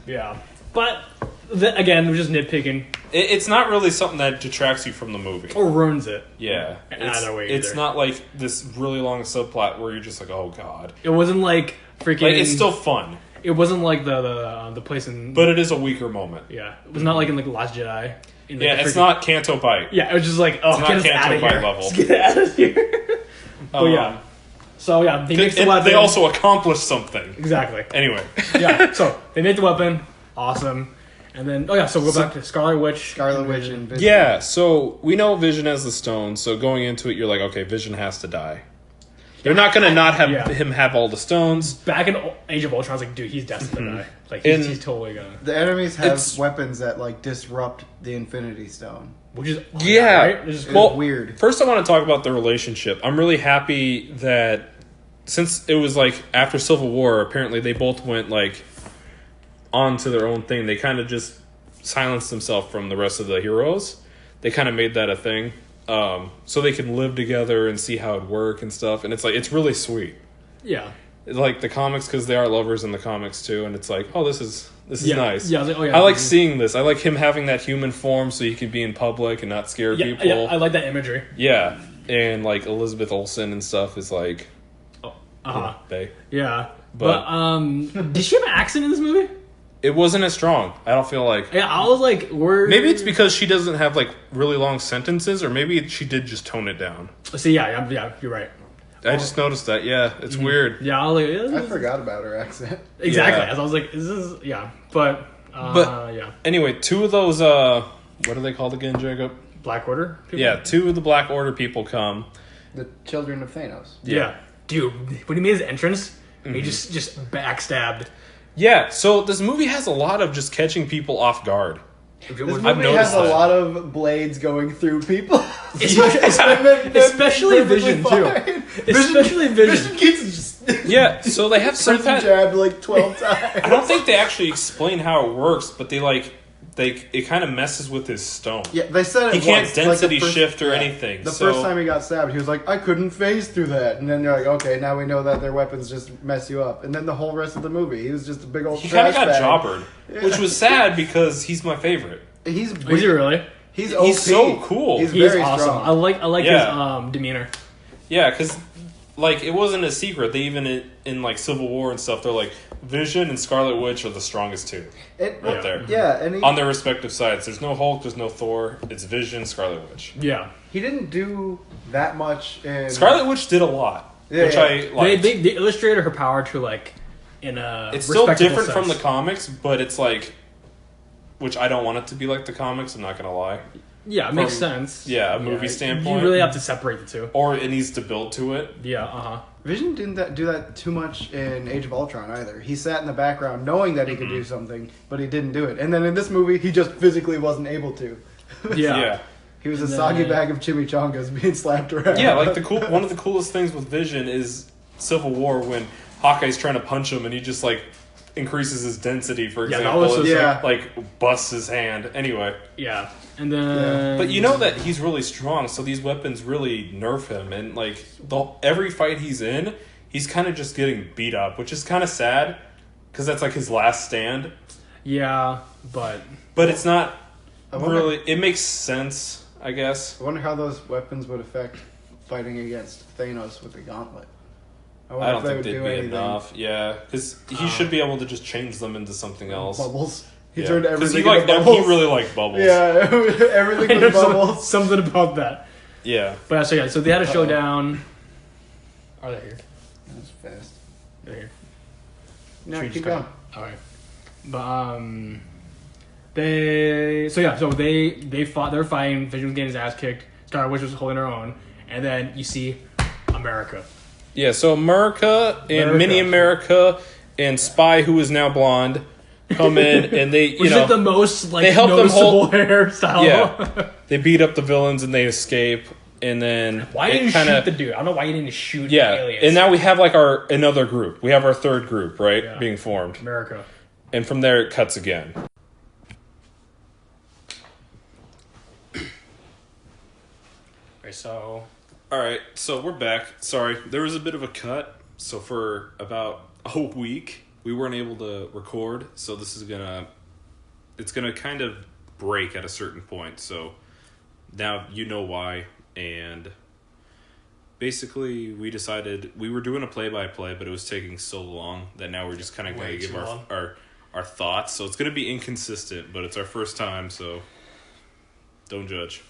yeah, but again, we're just nitpicking. It's not really something that detracts you from the movie Or ruins it. Yeah, Either way, it's not like this really long subplot where you're just like, "Oh God." It wasn't like freaking. Like, it's still fun. It wasn't like the place in. But it is a weaker moment. Yeah, it was not like in like Last Jedi. In, like, it's not Canto Bite. Yeah, it was just like, oh, it's get us out of here. level. Let's get out of here. But yeah, so yeah, they make the weapon. They also accomplished something. Exactly. Anyway, yeah, so they make the weapon. Awesome. And then, so we'll go back to Scarlet Witch. And Vision. Yeah, so we know Vision has the stone, so going into it, you're like, okay, Vision has to die. They're not going to not have him have all the stones. Back in Age of Ultron, I was like, dude, he's destined to die. Like, he's totally going to. The enemies have weapons that, like, disrupt the Infinity Stone. Which is, right? Which is cool. Weird. First, I want to talk about the relationship. I'm really happy that since it was, like, after Civil War, apparently they both went, like, on to their own thing. They kind of just silenced themselves from the rest of the heroes. They kind of made that a thing. So they can live together and see how it work and stuff. And it's like, it's really sweet. Yeah. It's like the comics, because they are lovers in the comics too. And it's like, oh, this is nice. Yeah, I was like, oh, yeah. I like seeing this. I like him having that human form so he can be in public and not scare people. Yeah, I like that imagery. Yeah. And like Elizabeth Olsen and stuff is like, they. Yeah. But did she have an accent in this movie? It wasn't as strong. I don't feel like. Yeah, I was like, maybe it's because she doesn't have like really long sentences, or maybe she did just tone it down. See, yeah, you're right. I just noticed that. Yeah, it's weird. Yeah, I was like, I forgot about her accent. Exactly. Yeah. As I was like, is this? Yeah, but yeah. Anyway, two of those. What are they called again, Jacob? Black Order people? Yeah, two of the Black Order people come. The children of Thanos. Yeah. Dude, when he made his entrance, he just backstabbed. Yeah, so this movie has a lot of just catching people off guard. This movie has a lot of blades going through people. Especially Vision, too. Especially Vision. Vision keeps just... Yeah, so they have some kind jabbed like 12 times. I don't think they actually explain how it works, but it kind of messes with his stone. Yeah, they said he can't once, density like shift or anything. The first time he got stabbed, he was like, I couldn't phase through that. And then they're like, okay, now we know that their weapons just mess you up. And then the whole rest of the movie, he was just a big old He kind of got bag. jobbered, which was sad because he's my favorite. He's Is he really? He's OP. He's so cool. He's He's very awesome. strong. I like his demeanor. Yeah, because like it wasn't a secret. They even in like Civil War and stuff, they're like Vision and Scarlet Witch are the strongest two right there. Yeah, and on their respective sides. There's no Hulk. There's no Thor. It's Vision, Scarlet Witch. Yeah, he didn't do that much. In Scarlet Witch did a lot, which I liked. They illustrated her power to like in a. It's still different from the comics, but it's like, which I don't want it to be like the comics. I'm not gonna lie. Yeah, it makes sense. Yeah, a movie standpoint. You really have to separate the two. Or it needs to build to it. Yeah, Vision didn't do that too much in Age of Ultron either. He sat in the background knowing that he could do something, but he didn't do it. And then in this movie, he just physically wasn't able to. Yeah. He was a soggy bag of chimichangas being slapped around. Yeah, like one of the coolest things with Vision is Civil War when Hawkeye's trying to punch him and he just like increases his density, for example. That was just like busts his hand. Anyway. Yeah. And then But you know that he's really strong, so these weapons really nerf him, and like every fight he's in, he's kind of just getting beat up, which is kind of sad because that's like his last stand. Yeah, but it's not really. It makes sense, I guess. I wonder how those weapons would affect fighting against Thanos with the gauntlet. I don't think they'd be enough. Yeah, because he should be able to just change them into something else. Bubbles. He turned everything into bubbles. He really liked bubbles. Yeah, everything was bubbles. Something about that. Yeah. But so they had a showdown. Are they here? That's fast. They're here. No, keep going. Alright. But they fought. They're fighting. Vision was getting his ass kicked. Scarlet Witch was holding her own, and then you see America. Yeah, so America and Mini America and Spy, who is now blonde, come in and they, Which is like the most like they help them noticeable hairstyle. Yeah, they beat up the villains and they escape, and then Why didn't you shoot the dude? I don't know why you didn't shoot the aliens. And now we have like another group. We have our third group, right, being formed. America. And from there it cuts again. Okay, so. All right, so we're back. Sorry, there was a bit of a cut. So for about a week, we weren't able to record. So this is it's gonna kind of break at a certain point. So now you know why. And basically, we decided we were doing a play-by-play, but it was taking so long that now we're just kind of going to give our thoughts. So it's going to be inconsistent, but it's our first time, so don't judge.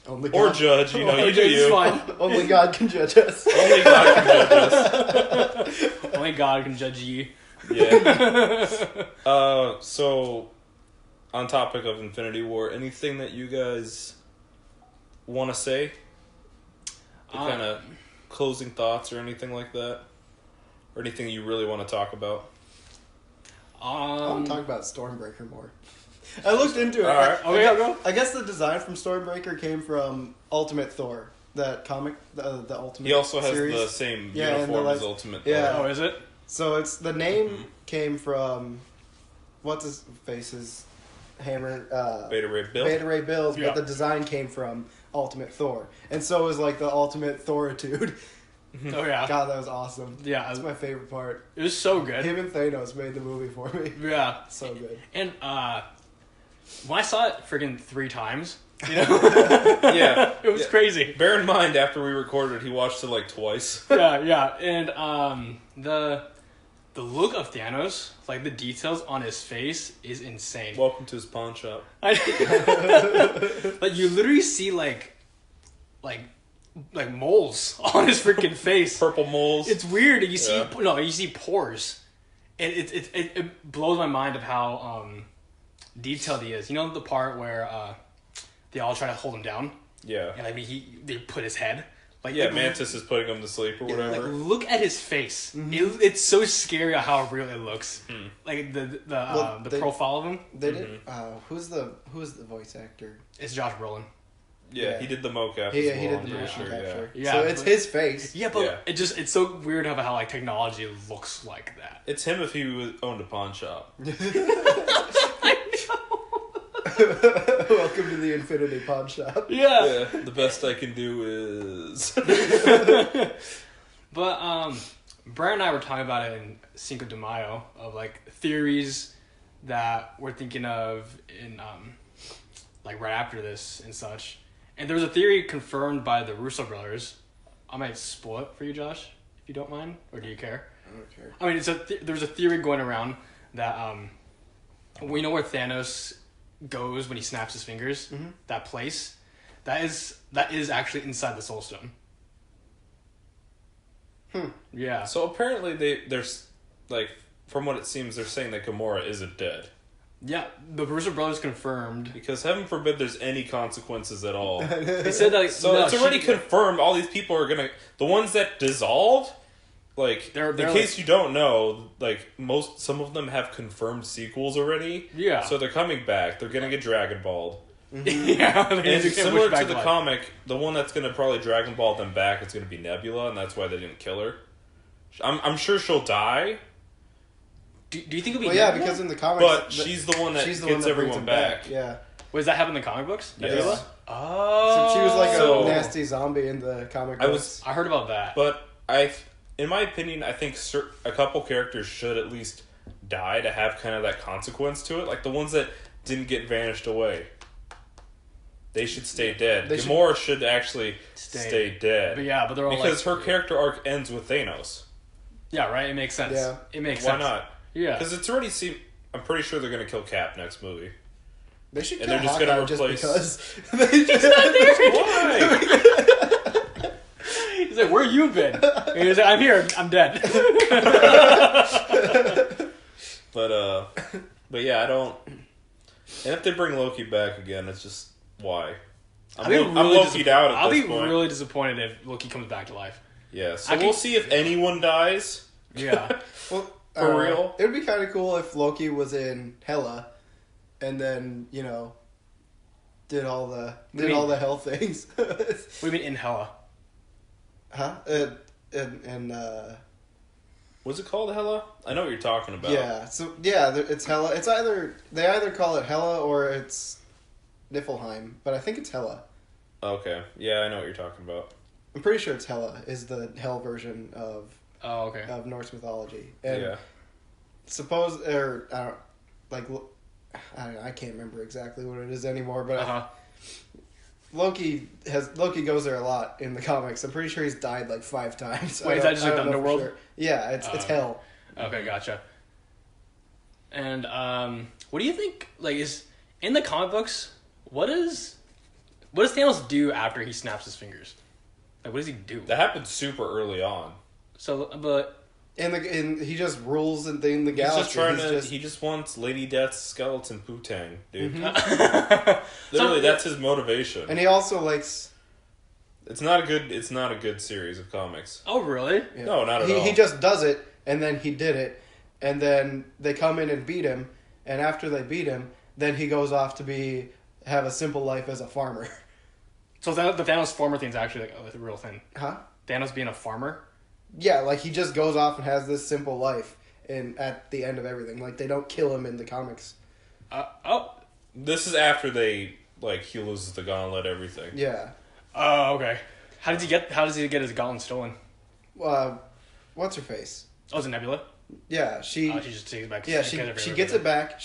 Only or God. judge, you do you. Fine. Only God can judge us. Only God can judge us. Only God can judge ye. Yeah. So, on topic of Infinity War, anything that you guys want to say? Kind of closing thoughts or anything like that? Or anything you really want to talk about? I want to talk about Stormbreaker more. I looked into it. All right. Go. I guess the design from Stormbreaker came from Ultimate Thor, that comic, the Ultimate. He also has series. the same Yeah, uniform and as Ultimate yeah. Thor. Oh, is it? So it's the name came from what's his face's hammer. Beta Ray Bill? Beta Ray Bill's, Yeah. but the design came from Ultimate Thor, and so is like the Ultimate Thoritude. Oh, yeah. God, that was awesome. Yeah. That's my favorite part. It was so good. Him and Thanos made the movie for me. Yeah. So good. And when I saw it freaking 3 times, you know, Yeah. it was crazy. Bear in mind, after we recorded, he watched it like twice. Yeah. And the look of Thanos, like the details on his face, is insane. Welcome to his pawn shop. Like you literally see like moles on his freaking face. Purple moles. It's weird. You see you see pores, and it blows my mind of how detailed he is. You know the part where they all try to hold him down, Yeah. and like they put his head. Like Mantis is putting him to sleep or whatever. Like look at his face. It's so scary how real it looks. Like the profile of him. They did. Who's the voice actor? It's Josh Brolin. Yeah, he did the mocap He as well, did the I'm pretty motion sure, capture. Yeah, So it's his face. Yeah, but Yeah. it's so weird how like technology looks like that. It's him if he owned a pawn shop. Welcome to the Infinity Pawn Shop. Yeah. The best I can do is... But Brian and I were talking about it in Cinco de Mayo of like theories that we're thinking of in like right after this and such. And there was a theory confirmed by the Russo brothers. I might spoil it for you, Josh, if you don't mind, or do you care? I don't care. I mean, there's a theory going around that we know where Thanos goes when he snaps his fingers. Mm-hmm. That place, that is actually inside the Soul Stone. Yeah. So apparently there's, like, from what it seems, they're saying that Gamora isn't dead. Yeah, the Russo brothers confirmed. Because heaven forbid there's any consequences at all. They said that. So it's already confirmed all these people are gonna... The ones that dissolved, like, They're in case you don't know, like, some of them have confirmed sequels already. Yeah. So they're coming back. They're gonna get Dragon Balled. Yeah. And similar to the comic, the one that's gonna probably Dragon Ball them back is gonna be Nebula, and that's why they didn't kill her. I'm sure she'll die. Do you think it'll be? Well, yeah, Nebula? because in the comics, But she's the one that she's the gets one that brings everyone him back. Yeah. Does that happen in the comic books? Yes. Nebula? So Oh. she was like So- a nasty zombie in the comic books. I heard about that. But in my opinion, I think a couple characters should at least die to have kind of that consequence to it. Like the ones that didn't get vanished away. They should stay dead. Gamora should actually stay dead. But yeah, but they're all because like, her character arc ends with Thanos. yeah, right. It makes sense. Yeah. It makes Why sense. not? Yeah. Because it's already seemed... I'm pretty sure they're going to kill Cap next movie. They should And kill they're just Hawkeye gonna just replace- because. They just, Why? He's like, where you been? And he's like, I'm here. I'm dead. But yeah, I don't... And if they bring Loki back again, it's just... Why? I'm Loki'd out at I'll this be point. really disappointed if Loki comes back to life. Yeah, so we'll see if anyone dies. Yeah. Well, For real? It would be kind of cool if Loki was in Hela, and then did all the hell things. What do you mean in Hela? Huh? And What's it called, Hela? I know what you're talking about. yeah. So it's Hela. It's they either call it Hela or it's Niflheim, but I think it's Hela. Okay. Yeah, I know what you're talking about. I'm pretty sure it's Hela is the hell version of Norse mythology. And I can't remember exactly what it is anymore, but Loki goes there a lot in the comics. I'm pretty sure he's died like 5 times. Wait, is that just like the Underworld? Sure. Yeah, it's hell. Okay, gotcha. And what do you think? Like, is in the comic books, what does Thanos do after he snaps his fingers? Like, what does he do? That happened super early on. So, but he just rules in the galaxy. He just wants Lady Death's skeleton putang, dude. Mm-hmm. Literally, that's his motivation. And he also likes. It's not a good series of comics. Oh, really? Yeah. No, not at all. He just does it, and then he did it, and then they come in and beat him, and after they beat him, then he goes off to have a simple life as a farmer. So the Thanos farmer thing's actually like a real thing. Huh? Thanos being a farmer? Yeah, like he just goes off and has this simple life, and at the end of everything, like they don't kill him in the comics. This is after he loses the gauntlet, everything. Yeah. Oh, okay. How does he get his gauntlet stolen? What's her face? Oh, is it Nebula? Yeah, she just takes it back. Yeah, she gets it back.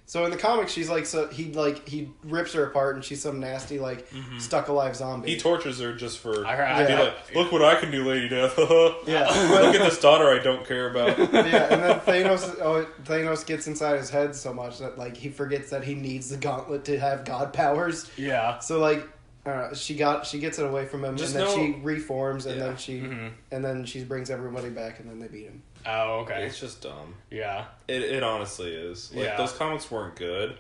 So in the comics, she's he rips her apart, and she's some nasty stuck alive zombie. He tortures her just for look what I can do, Lady Death. Yeah, look at this daughter I don't care about. Yeah, and then Thanos gets inside his head so much that he forgets that he needs the gauntlet to have god powers. Yeah. So she gets it away from him, she reforms, and then she brings everybody back, and then they beat him. Oh, okay. It's just dumb. Yeah. It honestly is. Those comics weren't good.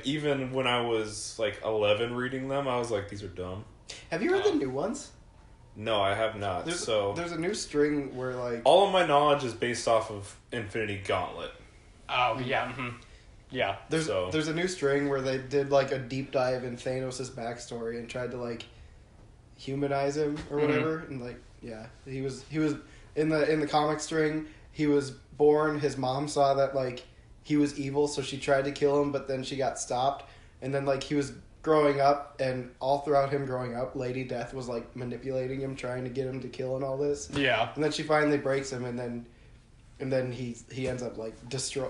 Even when I was 11 reading them, I was like, these are dumb. Have you read the new ones? No, I have not. There's a new string where all of my knowledge is based off of Infinity Gauntlet. Oh yeah. Mm-hmm. Yeah. There's a new string where they did a deep dive in Thanos' backstory and tried to humanize him or whatever, and he was in the comic string. He was born. His mom saw that he was evil, so she tried to kill him, but then she got stopped. And then he was growing up, and all throughout him growing up, Lady Death was manipulating him, trying to get him to kill and all this. Yeah. And then she finally breaks him, and then he ends up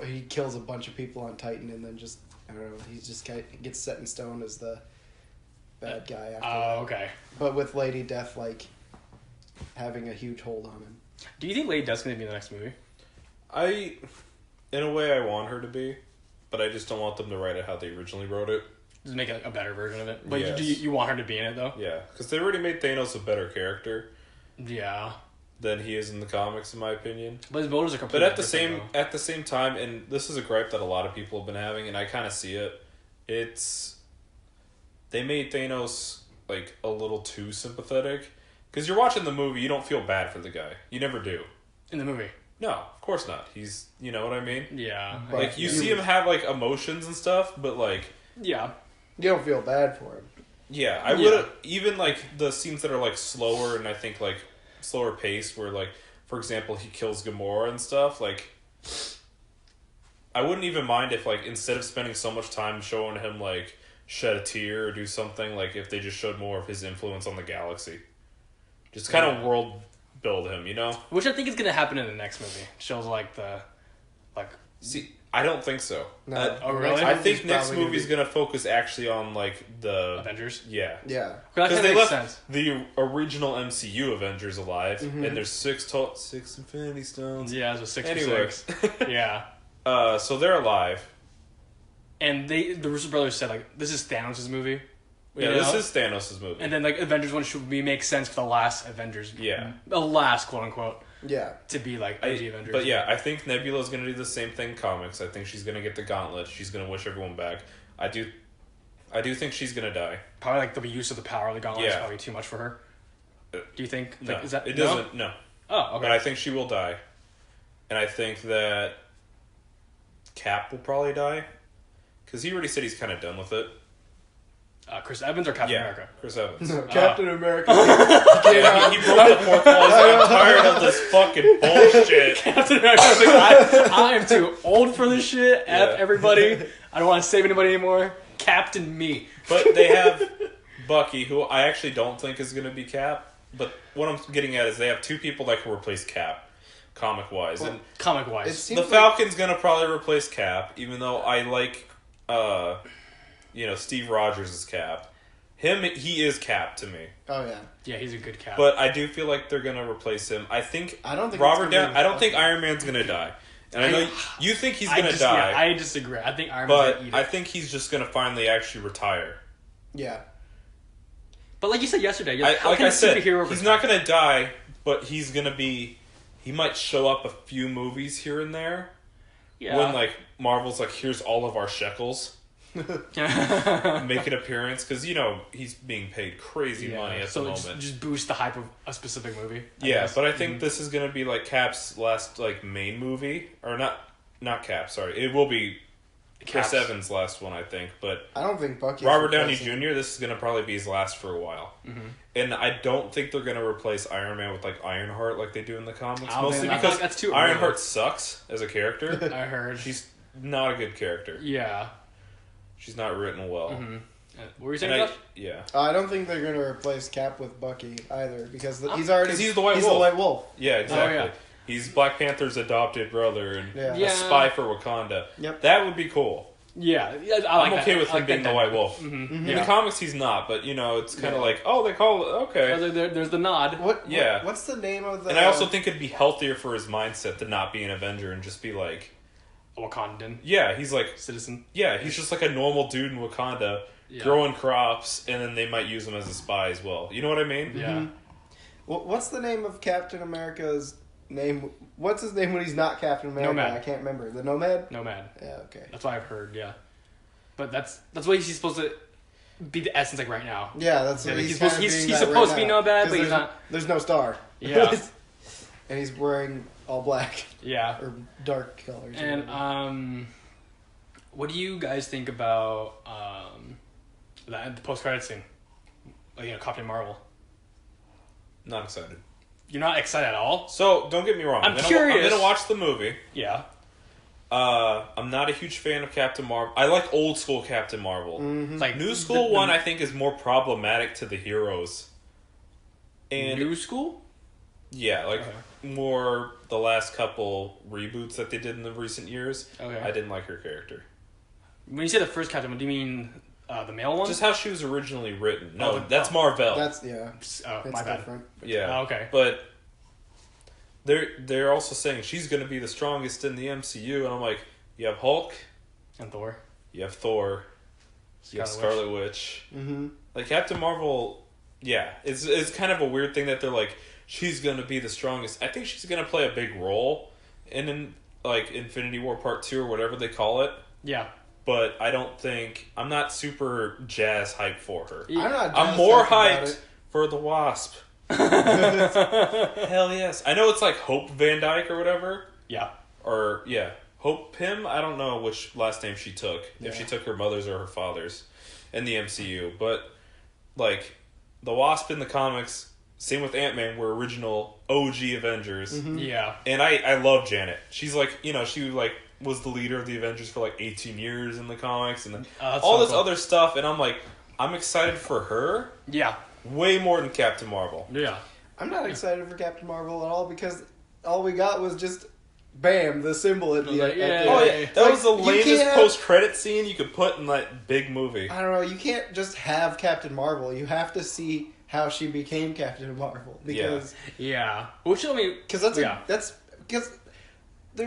he kills a bunch of people on Titan, and then just I don't know, he just gets set in stone as the bad guy after that. Okay. But with Lady Death having a huge hold on him. Do you think Lady Death's going to be in the next movie? In a way, I want her to be, but I just don't want them to write it how they originally wrote it. Just make a better version of it. But yes. you want her to be in it, though? Yeah, because they already made Thanos a better character. Yeah. Than he is in the comics, in my opinion. But his motives are completely different. But at the same time, and this is a gripe that a lot of people have been having, and I kind of see it. They made Thanos a little too sympathetic. Because you're watching the movie, you don't feel bad for the guy. You never do. In the movie? No, of course not. He's, you know what I mean? Yeah. You see him have emotions and stuff, but yeah. You don't feel bad for him. Yeah, I would even the scenes that are slower and I think slower paced, where for example he kills Gamora and stuff. I wouldn't even mind if instead of spending so much time showing him shed a tear or do something, if they just showed more of his influence on the galaxy, just kind of world build him, you know. Which I think is gonna happen in the next movie. Shows See, I don't think so. No. Oh, really? I think next movie's gonna focus actually on the Avengers. Yeah. Yeah. Because they left the original MCU Avengers alive, and there's six Infinity Stones. Yeah, there's 6 anyway. 6. Yeah. So they're alive, and the Russo brothers said this is Thanos' movie. Yeah, this is Thanos' movie. And then Avengers 1 should make sense for the last Avengers. Yeah. The last quote unquote. Yeah. To be the Avengers. But yeah, I think Nebula's gonna do the same thing in comics. I think she's gonna get the gauntlet. She's gonna wish everyone back. I do I do think she's gonna die. Probably like the use of the power of the gauntlet is Yeah. probably too much for her. Do you think? No, Like, is that it doesn't. No, Oh, okay. but I think she will die, and I think that Cap will probably die because he already said he's kind of done with it. Chris Evans or Captain America? Chris Evans. No, Captain America. Yeah, he broke the fourth wall. He's like, I'm tired of this fucking bullshit. Captain America's like, I am too old for this shit. F Yeah. everybody. I don't want to save anybody anymore. Captain me. But they have Bucky, who I actually don't think is going to be Cap. But what I'm getting at is they have two people that can replace Cap, comic-wise. Well, and Comic wise. It seems the Falcon's going to probably replace Cap, even though I like, Steve Rogers as Cap. He is Cap to me. Oh yeah. Yeah, he's a good Cap. But I do feel like they're going to replace him. I don't think it's gonna I don't be think Iron Man's going to die. And I know you think he's going to die. Yeah, I disagree. I think Iron Man's But gonna eat I it. think he's just going to finally actually retire. Yeah. But like you said yesterday, how Like can I a said, superhero he's retire? not going to die, but he's going to be... He might show up a few movies here and there. Yeah. When, like, Marvel's like, here's all of our shekels. Make an appearance. Because, he's being paid crazy money at the moment. Just boost the hype of a specific movie. I Yeah, guess. but I think this is going to be, like, Cap's last, like, main movie. Or not Cap, sorry. It will be Chris Cap's- Evans' last one, I think. But I don't think Bucky. Robert Downey Jr., this is going to probably be his last for a while. Mm-hmm. And I don't think they're going to replace Iron Man with, like, Ironheart like they do in the comics. I don't Mostly think- I feel because like that's too Ironheart early. sucks as a character. I heard. She's not a good character. Yeah. She's not written well. Mm-hmm. What were you And saying, Josh? yeah. I don't think they're gonna replace Cap with Bucky either because he's He's the White he's Wolf. the White Wolf. Yeah, exactly. yeah. He's Black Panther's adopted brother and Yeah. Yeah. a spy for Wakanda. Yep. That would be cool. Yeah, I like I'm okay that. with I him like being that the White Wolf. Mm-hmm. In Yeah. the comics, he's not, but it's kind of Yeah. like, oh, they call it okay. There's the nod. Yeah. What's the name of the? And I also think it'd be healthier for his mindset to not be an Avenger and just be like, A Wakandan yeah, he's like, citizen. yeah, he's just like a normal dude in Wakanda, Yeah. growing crops, and then they might use him as a spy as well. You know what I mean? Yeah. What's the name of Captain America's name? What's his name when he's not Captain America? Nomad. I can't remember. The Nomad. Nomad. Yeah. Okay. That's what I've heard. Yeah. But that's what he's supposed to be the essence like right now. Yeah, that's Yeah, what he's kinda supposed- he's- being he's that supposed right to be now. Nomad, 'Cause but he's there's- not- There's no star. Yeah. And he's wearing all black Yeah. or dark colors. or And whatever. what do you guys think about the post credit scene? Like, Captain Marvel. Not excited. You're not excited at all? So don't get me wrong. I'm I'm curious. gonna watch the movie. Yeah. I'm not a huge fan of Captain Marvel. I like old school Captain Marvel. It's like New school one, I think, is more problematic to the heroes. And new school. yeah, like Okay. more the last couple reboots that they did in the recent years. Okay. I didn't like her character. When you say the first Captain, do you mean the male one? Just how she was originally written. No, Oh, that's oh. Marvel. That's yeah. Oh, It's my bad. different. yeah. Oh, okay. But they're also saying she's going to be the strongest in the MCU, and I'm like, you have Hulk, And Thor. you have Thor, you have Scarlet Scarlet Witch. Mm-hmm. Like Captain Marvel, yeah, it's kind of a weird thing that they're like, she's gonna be the strongest. I think she's gonna play a big role in like Infinity War Part 2 or whatever they call it. Yeah. But I'm not super jazz hyped for her. I'm not. I'm just more hyped about hyped it. for the Wasp. Hell yes. I know it's like Hope Van Dyke or whatever. Yeah. Or yeah. Hope Pym, I don't know which last name she took. If she Yeah. took her mother's or her father's in the MCU. But like the Wasp in the comics, same with Ant-Man, were original OG Avengers. Yeah. And I love Janet. She's like, she like was the leader of the Avengers for like 18 years in the comics and That's all so this cool. other stuff, and I'm like, I'm excited for her Yeah. way more than Captain Marvel. Yeah. I'm not excited for Captain Marvel at all because all we got was just bam, the symbol at the Like, end. yeah. Oh yeah, that was the you lamest can't have- post-credit scene you could put in that big movie. I don't know. You can't just have Captain Marvel. You have to see how she became Captain Marvel because Yeah. Which I mean, that's because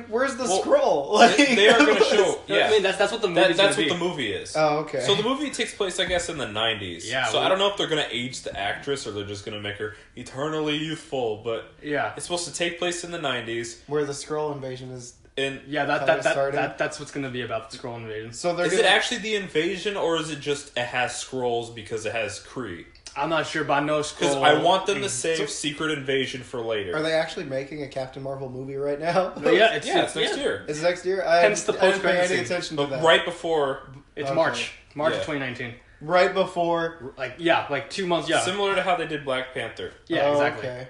where's the Well, scroll? Like, They are going to show. Yeah, I mean that's what the movie's that's gonna what the be. movie is. Oh, okay. So the movie takes place, I guess, in the 90s. Yeah, So I don't know if they're going to age the actress or they're just going to make her eternally youthful, but Yeah. it's supposed to take place in the 90s. where the scroll invasion is And Yeah, that's what's gonna be about the Skrull invasion. So is it actually the invasion, or is it just it has Skrulls because it has Kree? I'm not sure, but I know Skrull. Because I want them to save Secret Invasion for later. Are they actually making a Captain Marvel movie right now? Yeah, it's next year. Is it next year? Hence the I didn't pay post-credit any scene. attention to But that. right before, It's Okay. March Yeah. of 2019. Right before. Like 2 months. Yeah, similar to how they did Black Panther. yeah, Oh, exactly. Okay.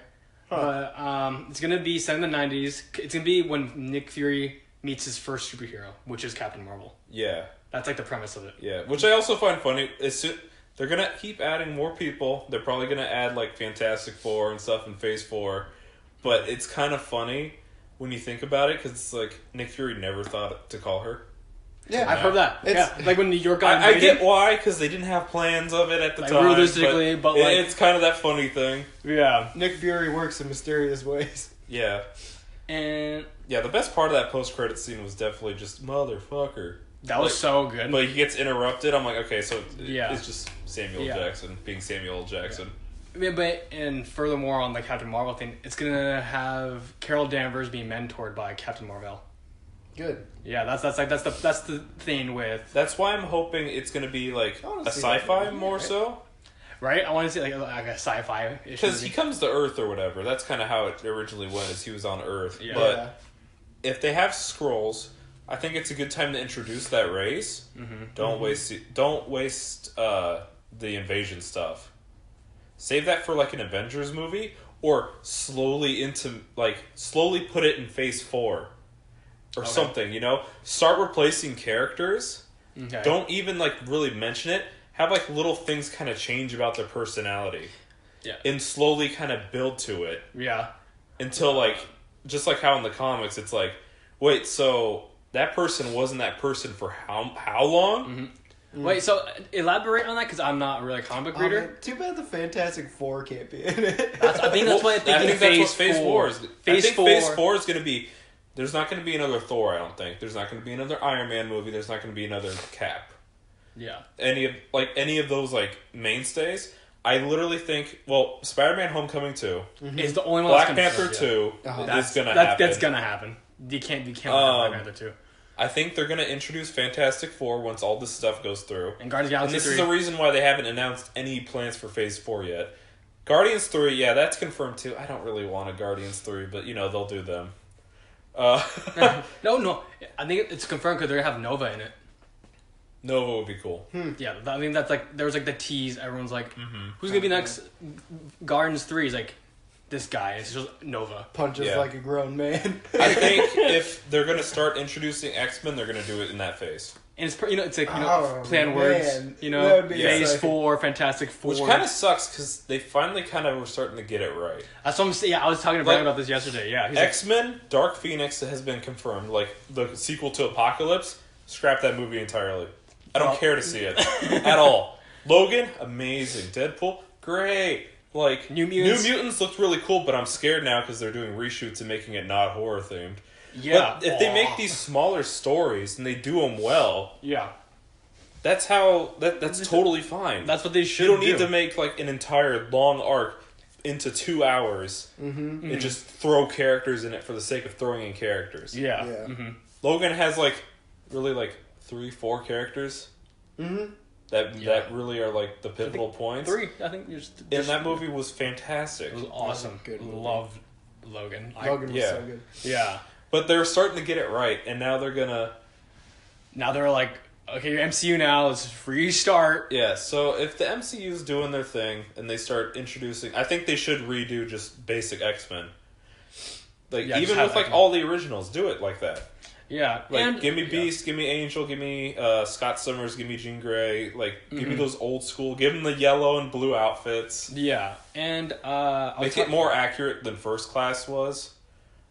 Huh. But it's gonna be set in the 90s. It's gonna be when Nick Fury meets his first superhero, which is Captain Marvel. Yeah, That's like the premise of it. yeah. Which I also find funny. They're gonna keep adding more people. They're probably gonna add like Fantastic Four and stuff in Phase 4. But it's kind of funny when you think about it, because it's like Nick Fury never thought to call her. Yeah. I've heard that. It's- Yeah, like when New York got I invaded. get why, because they didn't have plans of it at the Like, time. realistically, but, like- it's kind of that funny thing. Yeah, Nick Fury works in mysterious ways. Yeah, and yeah. The best part of that post-credit scene was definitely just motherfucker. that was so good. But he gets interrupted. I'm like, okay, so Yeah. it's just Samuel Yeah. Jackson being Samuel L. Jackson. Yeah, but and furthermore on the Captain Marvel thing, it's gonna have Carol Danvers being mentored by Captain Marvel. Good. Yeah, that's the thing with That's why I'm hoping it's going to be like I wanna a see that sci-fi movie, more right? so. right. I want to see like a sci-fi issue. Because he comes to Earth or whatever. That's kind of how it originally went, is he was on Earth. Yeah. But Yeah. if they have Skrulls, I think it's a good time to introduce that race. Mm-hmm. Don't waste the invasion stuff. Save that for like an Avengers movie, or slowly put it in Phase 4 or something. You know, start replacing characters. Okay. Don't even like really mention it. Have like little things kind of change about their personality. Yeah. And slowly kind of build to it Yeah. until like, just like how in the comics it's like, wait, so that person wasn't that person for how long? Mm-hmm. Wait, so elaborate on that, because I'm not really a comic book reader. Man, too bad the Fantastic Four can't be in it. I think that's what I think that's what Phase 4 is. I think Phase 4 4 is going to be. There's not going to be another Thor. I don't think. There's not going to be another Iron Man movie. There's not going to be another Cap. Yeah. Any of those like mainstays. I literally think. Well, Spider-Man: Homecoming 2, Is the only one Black that's Panther confirmed, 2 Uh-huh. is going to happen. That's gonna happen. You can't have Black Panther 2. I think they're going to introduce Fantastic Four once all this stuff goes through. And Guardians of the And Galaxy this 3. is the reason why they haven't announced any plans for Phase 4 yet. Guardians 3, yeah, that's confirmed too. I don't really want a Guardians 3, but you know, they'll do them. No. I think it's confirmed because they're gonna have Nova in it. Nova would be cool. Yeah, I think that's like there was like the tease. Everyone's like, "Who's gonna be next?" Guardians 3 is like this guy. It's just Nova. Punches Yeah. like a grown man. I think if they're going to start introducing X-Men, they're going to do it in that phase. And it's it's like Oh, plan words. man. You That know, would be Phase exciting. 4, Fantastic Four. Which kind of sucks because they finally kind of were starting to get it right. That's what I'm saying. Yeah, I was talking to Brian Like, about this yesterday. Yeah, he's like, X-Men, Dark Phoenix has been confirmed. Like, the sequel to Apocalypse, scrap that movie entirely. I don't care to see it. At all. Logan, amazing. Deadpool, great. Like, New Mutants looked really cool, but I'm scared now because they're doing reshoots and making it not horror themed. yeah. But if they make these smaller stories and they do them well, yeah, that's totally fine. that's what they should. You don't do. need to make like an entire long arc into 2 hours and just throw characters in it for the sake of throwing in characters. Yeah. Yeah. Mm-hmm. Logan has like really like 3-4 characters that really are like the pivotal points. 3. I think you're just. And that movie was fantastic. It was awesome. Good movie. Loved Logan. Logan was yeah. so good. Yeah. But they're starting to get it right, and now they're gonna. Now they're like, okay, your MCU now is restart. Yeah, so if the MCU's doing their thing and they start introducing, I think they should redo just basic X-Men. Like, Yeah, just even have with like X-Men. all the originals, do it like that. Yeah. Like, and, give me Beast, give me Angel, give me Scott Summers, give me Jean Grey. Like, give me those old school. Give them the yellow and blue outfits. Yeah. And Make it more accurate than First Class was.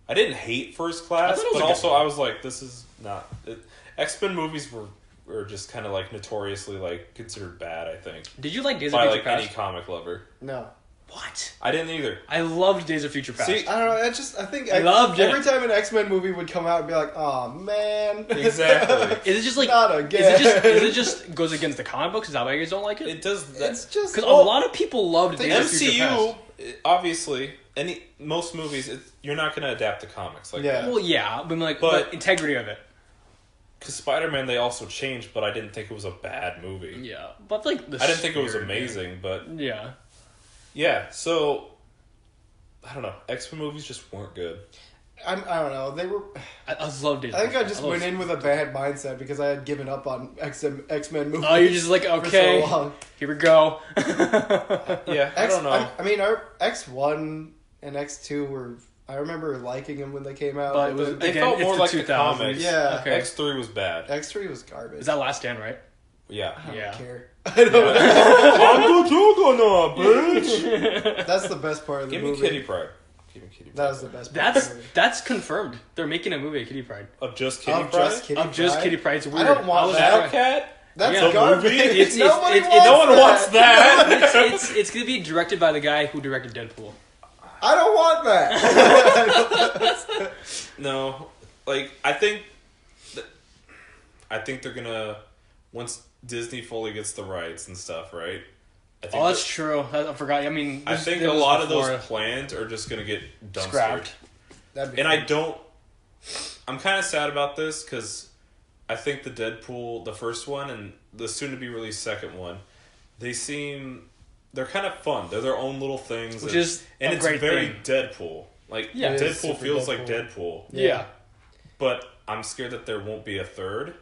I didn't hate First Class, thought it was but a good also movie. I was like, this is not... X-Men movies were just kind of like notoriously like considered bad, I think. Did you like Days By of like Future any Past? comic lover. No. What? I didn't either. I loved Days of Future Past. See, I don't know. I think I loved it. Every time an X-Men movie would come out, I'd be like, "Oh man." Exactly. Is it just like Not again. Is it just goes against the comic books? Is that why you guys don't like it? It does that. It's just Because a lot of people loved The Days of Future Past. MCU, obviously, most movies, you're not going to adapt the comics like that. Well, yeah, but integrity of it. Because Spider-Man, they also changed, but I didn't think it was a bad movie. Yeah, but like I didn't think it was amazing, but yeah. So I don't know. X-Men movies just weren't good. I don't know. They were. I loved it. I think I just went in with a bad mindset because I had given up on X-Men movies. Oh, you're just like, okay, for so long. Here we go. Yeah, I don't know. I mean, our X1 and X2 were. I remember liking them when they came out. But they felt more like the comics. Yeah. Okay. X3 was bad. X3 was garbage. Is that Last Stand, right? Yeah. I don't care. I'm the Juggernaut, bitch. That's the best part of the movie. Give me Kitty Pryde. That was the best part of the movie. That's confirmed. They're making a movie of Kitty Pryde. Of just Kitty Pryde? Just Kitty Pryde. It's weird. I don't want that. Cat? That's Yeah. garbage. Nobody no one wants that. It's going to be directed by the guy who directed Deadpool. I don't want that. No, like I think they're gonna once Disney fully gets the rights and stuff, right? That's true. I forgot. I mean, I think a lot of those plans are just gonna get dumpstered. Scrapped. I'm kind of sad about this because I think the Deadpool, the first one, and the soon-to-be released second one, they're kind of fun. They're their own little things. Which is and a it's great very thing. Deadpool. Like, Yeah. Deadpool feels like Deadpool. Yeah. But I'm scared that there won't be a third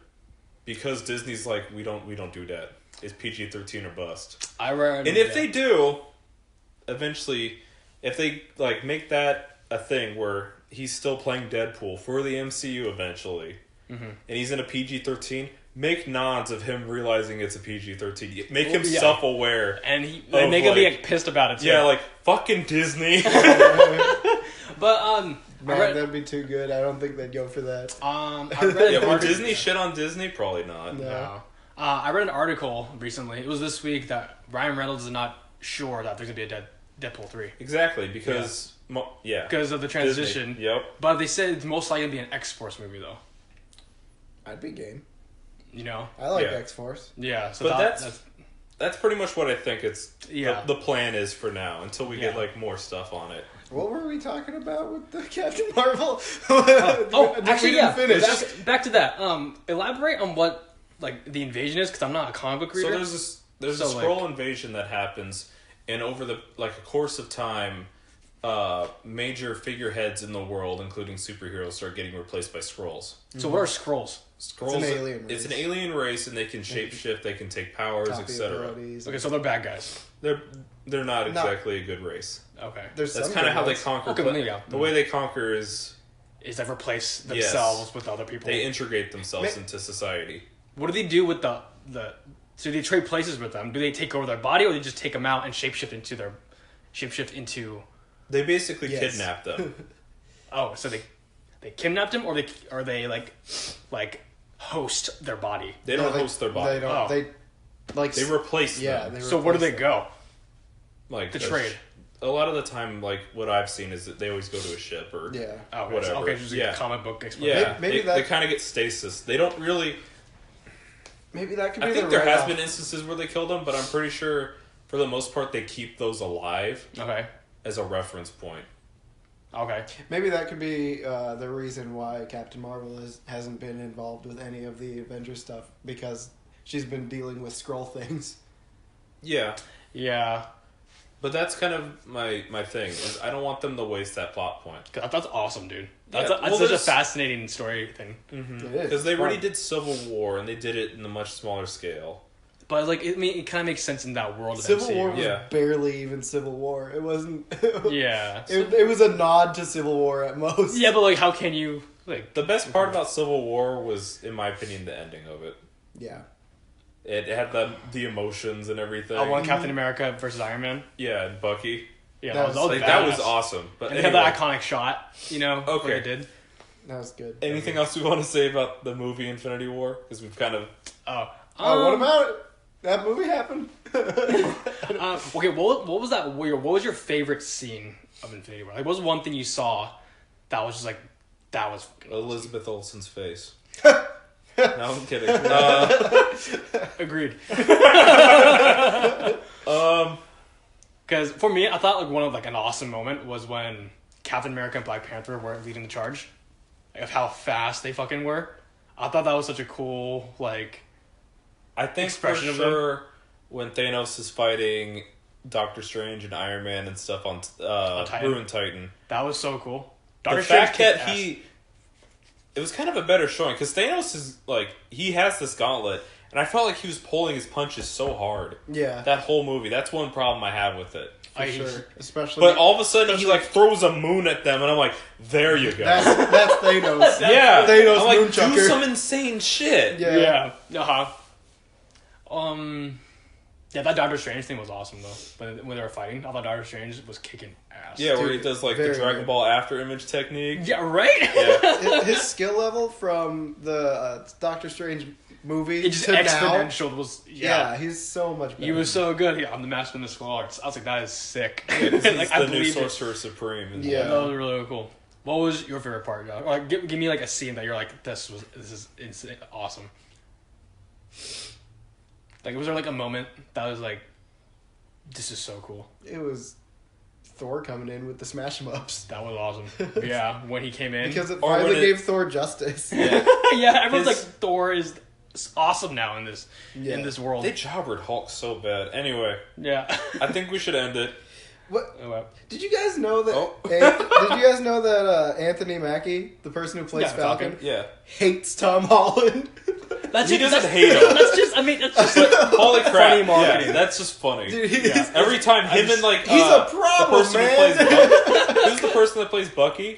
because Disney's like, we don't do that. It's PG-13 or bust. And if they do, eventually, if they like make that a thing where he's still playing Deadpool for the MCU eventually, and he's in a PG-13, make nods of him realizing it's a PG-13. Make him self-aware. And make him be like, pissed about it too. Yeah, like, fucking Disney. But, Man, that'd be too good. I don't think they'd go for that. I read would Disney shit on Disney? Probably not. No. I read an article recently. It was this week that Ryan Reynolds is not sure that there's going to be a Deadpool 3. Exactly, because... Because of the transition. Disney. Yep. But they said it's most likely going to be an X-Force movie, though. I'd be game. You know? I like X-Force. Yeah. So but that's pretty much what I think it's... Yeah. The plan is for now, until we get, like, more stuff on it. What were we talking about with the Captain Marvel? Actually, yeah. Finish. Back to that. Elaborate on what, like, the invasion is, because I'm not a comic book reader. So there's a Skrull invasion that happens, and over the a course of time, major figureheads in the world, including superheroes, start getting replaced by Skrulls. So what are Skrulls? It's an alien race. It's an alien race, and they can shapeshift. They can take powers, etc. Okay, so they're bad guys. They're not exactly a good race. Okay, That's kind of how they conquer. The way they conquer is they replace themselves with other people. They integrate themselves into society. What do they do with the? So they trade places with them. Do they take over their body, or do they just take them out and shapeshift into? They basically kidnap them. Oh, so they kidnapped him, or they like host their body? They don't host their body. They don't. They replace them. So where do they go? Like the trade. A lot of the time, like what I've seen is that they always go to a ship or whatever. Okay, just a comic book explanation. Yeah, maybe they kind of get stasis. They don't really. Maybe that could be. I think there has been instances where they killed them, but I'm pretty sure for the most part they keep those alive. Okay. As a reference point. Okay. Maybe that could be the reason why Captain Marvel hasn't been involved with any of the Avengers stuff, because she's been dealing with Skrull things. Yeah. Yeah. But that's kind of my thing. Is I don't want them to waste that plot point. That's awesome, dude. That's such a fascinating story thing. Mm-hmm. Because they already did Civil War, and they did it in a much smaller scale. But it kind of makes sense in that world. Civil War was barely even Civil War. It wasn't. Yeah. It was a nod to Civil War at most. Yeah, but how can you The best part about Civil War was, in my opinion, the ending of it. Yeah. It had the emotions and everything. I want Captain America versus Iron Man. Yeah, and Bucky. Yeah, that was awesome. But they had that iconic shot, Okay. what they did. That was good. Anything else we want to say about the movie Infinity War? Because we've kind of... what about it? That movie happened. Okay, what was that? What was your favorite scene of Infinity War? Like, what was one thing you saw that was just like, that was... Elizabeth Olsen's face. No, I'm kidding. Agreed. Because for me, I thought like one of like an awesome moment was when Captain America and Black Panther were leading the charge, like, of how fast they fucking were. I thought that was such a cool like. I think expression for of them. sure when Thanos is fighting Doctor Strange and Iron Man and stuff on Titan. Ruined Titan. That was so cool. The fact that it was kind of a better showing because Thanos is like he has this gauntlet, and I felt like he was pulling his punches so hard. Yeah, That whole movie. That's one problem I have with it. for sure. Especially, But all of a sudden he like throws a moon at them, and I'm like, there you go. that's Thanos. Yeah, Thanos I'm like, moonchucker. do some insane shit. Yeah. Yeah, that Doctor Strange thing was awesome though. When they were fighting, I thought Doctor Strange was kicking ass. Yeah, where Dude, he does like the very Dragon good. Ball after image technique. Yeah, right. Yeah. His skill level from the Doctor Strange movie It just to now, exponential was yeah, he's so much better. He was so good. Yeah, I'm the master of the martial arts. I was like, that is sick. He's like, I the new believed it. Sorcerer Supreme. And Yeah. That was really cool. What was your favorite part, Josh? Or, like, give me like a scene that you're like, this is insane, awesome. Like, was there like a moment that was like, this is so cool? It was Thor coming in with the smash 'em ups That was awesome. Yeah, when he came in. because it Or when finally it- gave Thor justice. Yeah. Yeah, everyone's His- like, Thor is awesome now in this Yeah. in this world. They jobbered Hulk so bad. Anyway, Yeah. I think we should end it. What? Oh, wow. Did you guys know that? Oh. Did you guys know that Anthony Mackie, the person who plays Yeah, Falcon, Yeah. hates Tom Holland? That's He just, doesn't that's, hate him. That's just, I mean, that's just like, Holy crap. Funny marketing. Yeah, that's just funny. Dude, Yeah. Every time him and like he's a the problem, person man. who plays Bucky, who's the person that plays Bucky? It's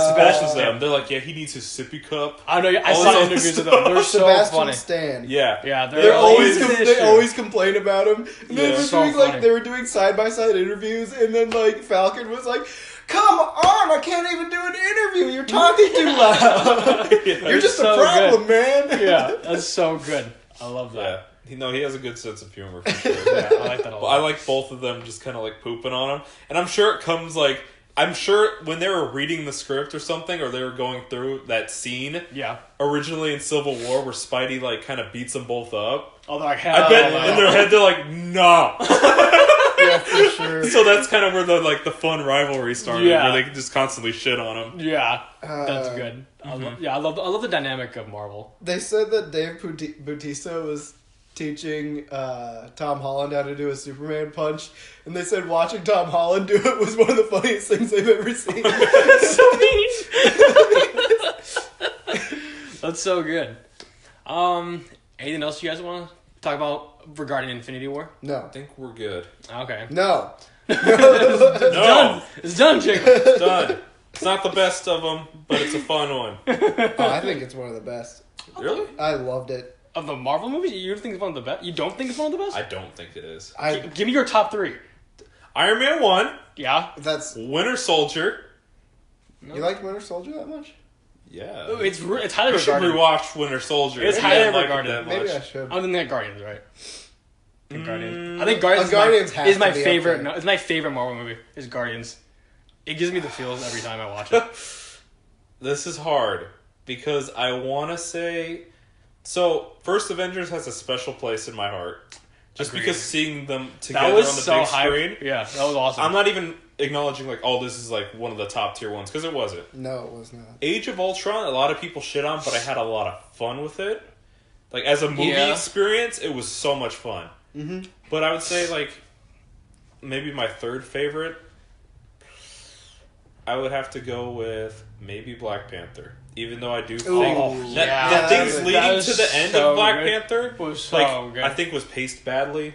Sebastian them. Stan. They're like, yeah, he needs his sippy cup. I know, I All saw this interviews stuff. with them. They're so Sebastian funny. Stan. Yeah, Yeah, They're always this they issue. always complain about him. And Yeah. So they funny. were doing side by side interviews, and then like Falcon was like, "Come on, I can't even do an interview. You're talking too loud. You're just so a problem, man." Yeah, that's so good. I love yeah. that. He has a good sense of humor for sure. Yeah, I like that a But lot. I like both of them just kind of like pooping on him, and I'm sure it comes like I'm sure when they were reading the script or something, or they were going through that scene Yeah. originally in Civil War where Spidey like kind of beats them both up. Oh, they're like, I bet hell in their head they're like, no. Yeah, for sure. So that's kind of where the fun rivalry started, Yeah. where they can just constantly shit on him. Yeah, that's good. Mm-hmm. I love the dynamic of Marvel. They said that Dave Bautista was teaching Tom Holland how to do a Superman punch, and they said watching Tom Holland do it was one of the funniest things they've ever seen. So mean. That's so good. Anything else you guys want to talk about regarding Infinity War? I No. think we're good. Okay. No. No, It's done, Jacob. it's done. It's not the best of them, but it's a fun one. Oh, I think it's one of the best. Really? I loved it. Of the Marvel movies, you think it's one of the best? You don't think it's one of the best? I don't think it is. Give me your top three. Iron Man 1, Yeah. That's Winter Soldier. you like Winter Soldier that much? Yeah. It's highly I should regarded. rewatch Winter Soldier. It's Maybe I highly didn't like it regarded. that Maybe much. I should. Other than that, Guardians, right? I think Guardians. I think Guardians, Guardians has is my to be favorite. okay. No, it's my favorite Marvel movie. Is Guardians. It gives me the feels every time I watch it. This is hard because I want to say. So, First Avengers has a special place in my heart. Just Agreed. because seeing them That together was on the so big hype. screen. Yeah, that was awesome. I'm not even acknowledging, like, oh, this is, like, one of the top tier ones, because it wasn't. No, it was not. Age of Ultron, a lot of people shit on, but I had a lot of fun with it. Like, as a movie Yeah. experience, it was so much fun. Mm-hmm. But I would say, like, maybe my third favorite, I would have to go with maybe Black Panther. Even though I do think Ooh, that yeah. the things That leading was to the end so of Black good. Panther Was so like good. I think was paced badly.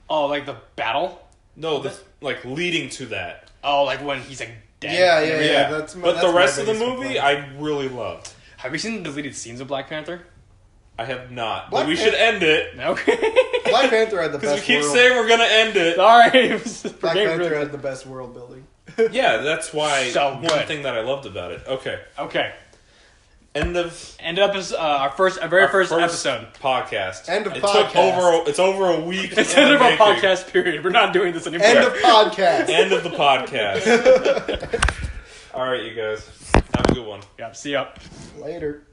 Oh, like the battle? No, like leading to that. Oh, like when he's like dead. Yeah. But That's the my rest of the biggest movie complaint. I really loved. Have you seen the deleted scenes of Black Panther? I have not. Black But we Pan- should end it. Okay. Black Panther had the Because we best keep world. saying we're gonna end it. Sorry. Black Panther had the best world building. Yeah, that's why So one good. thing that I loved about it. Okay. Okay. End of Ended up as our very first episode. podcast. End of it podcast. it's over a week. It's in end of our the making. podcast period. We're not doing this anymore. End of podcast. End of the podcast. All right, you guys. Have a good one. Yeah, see ya. Later.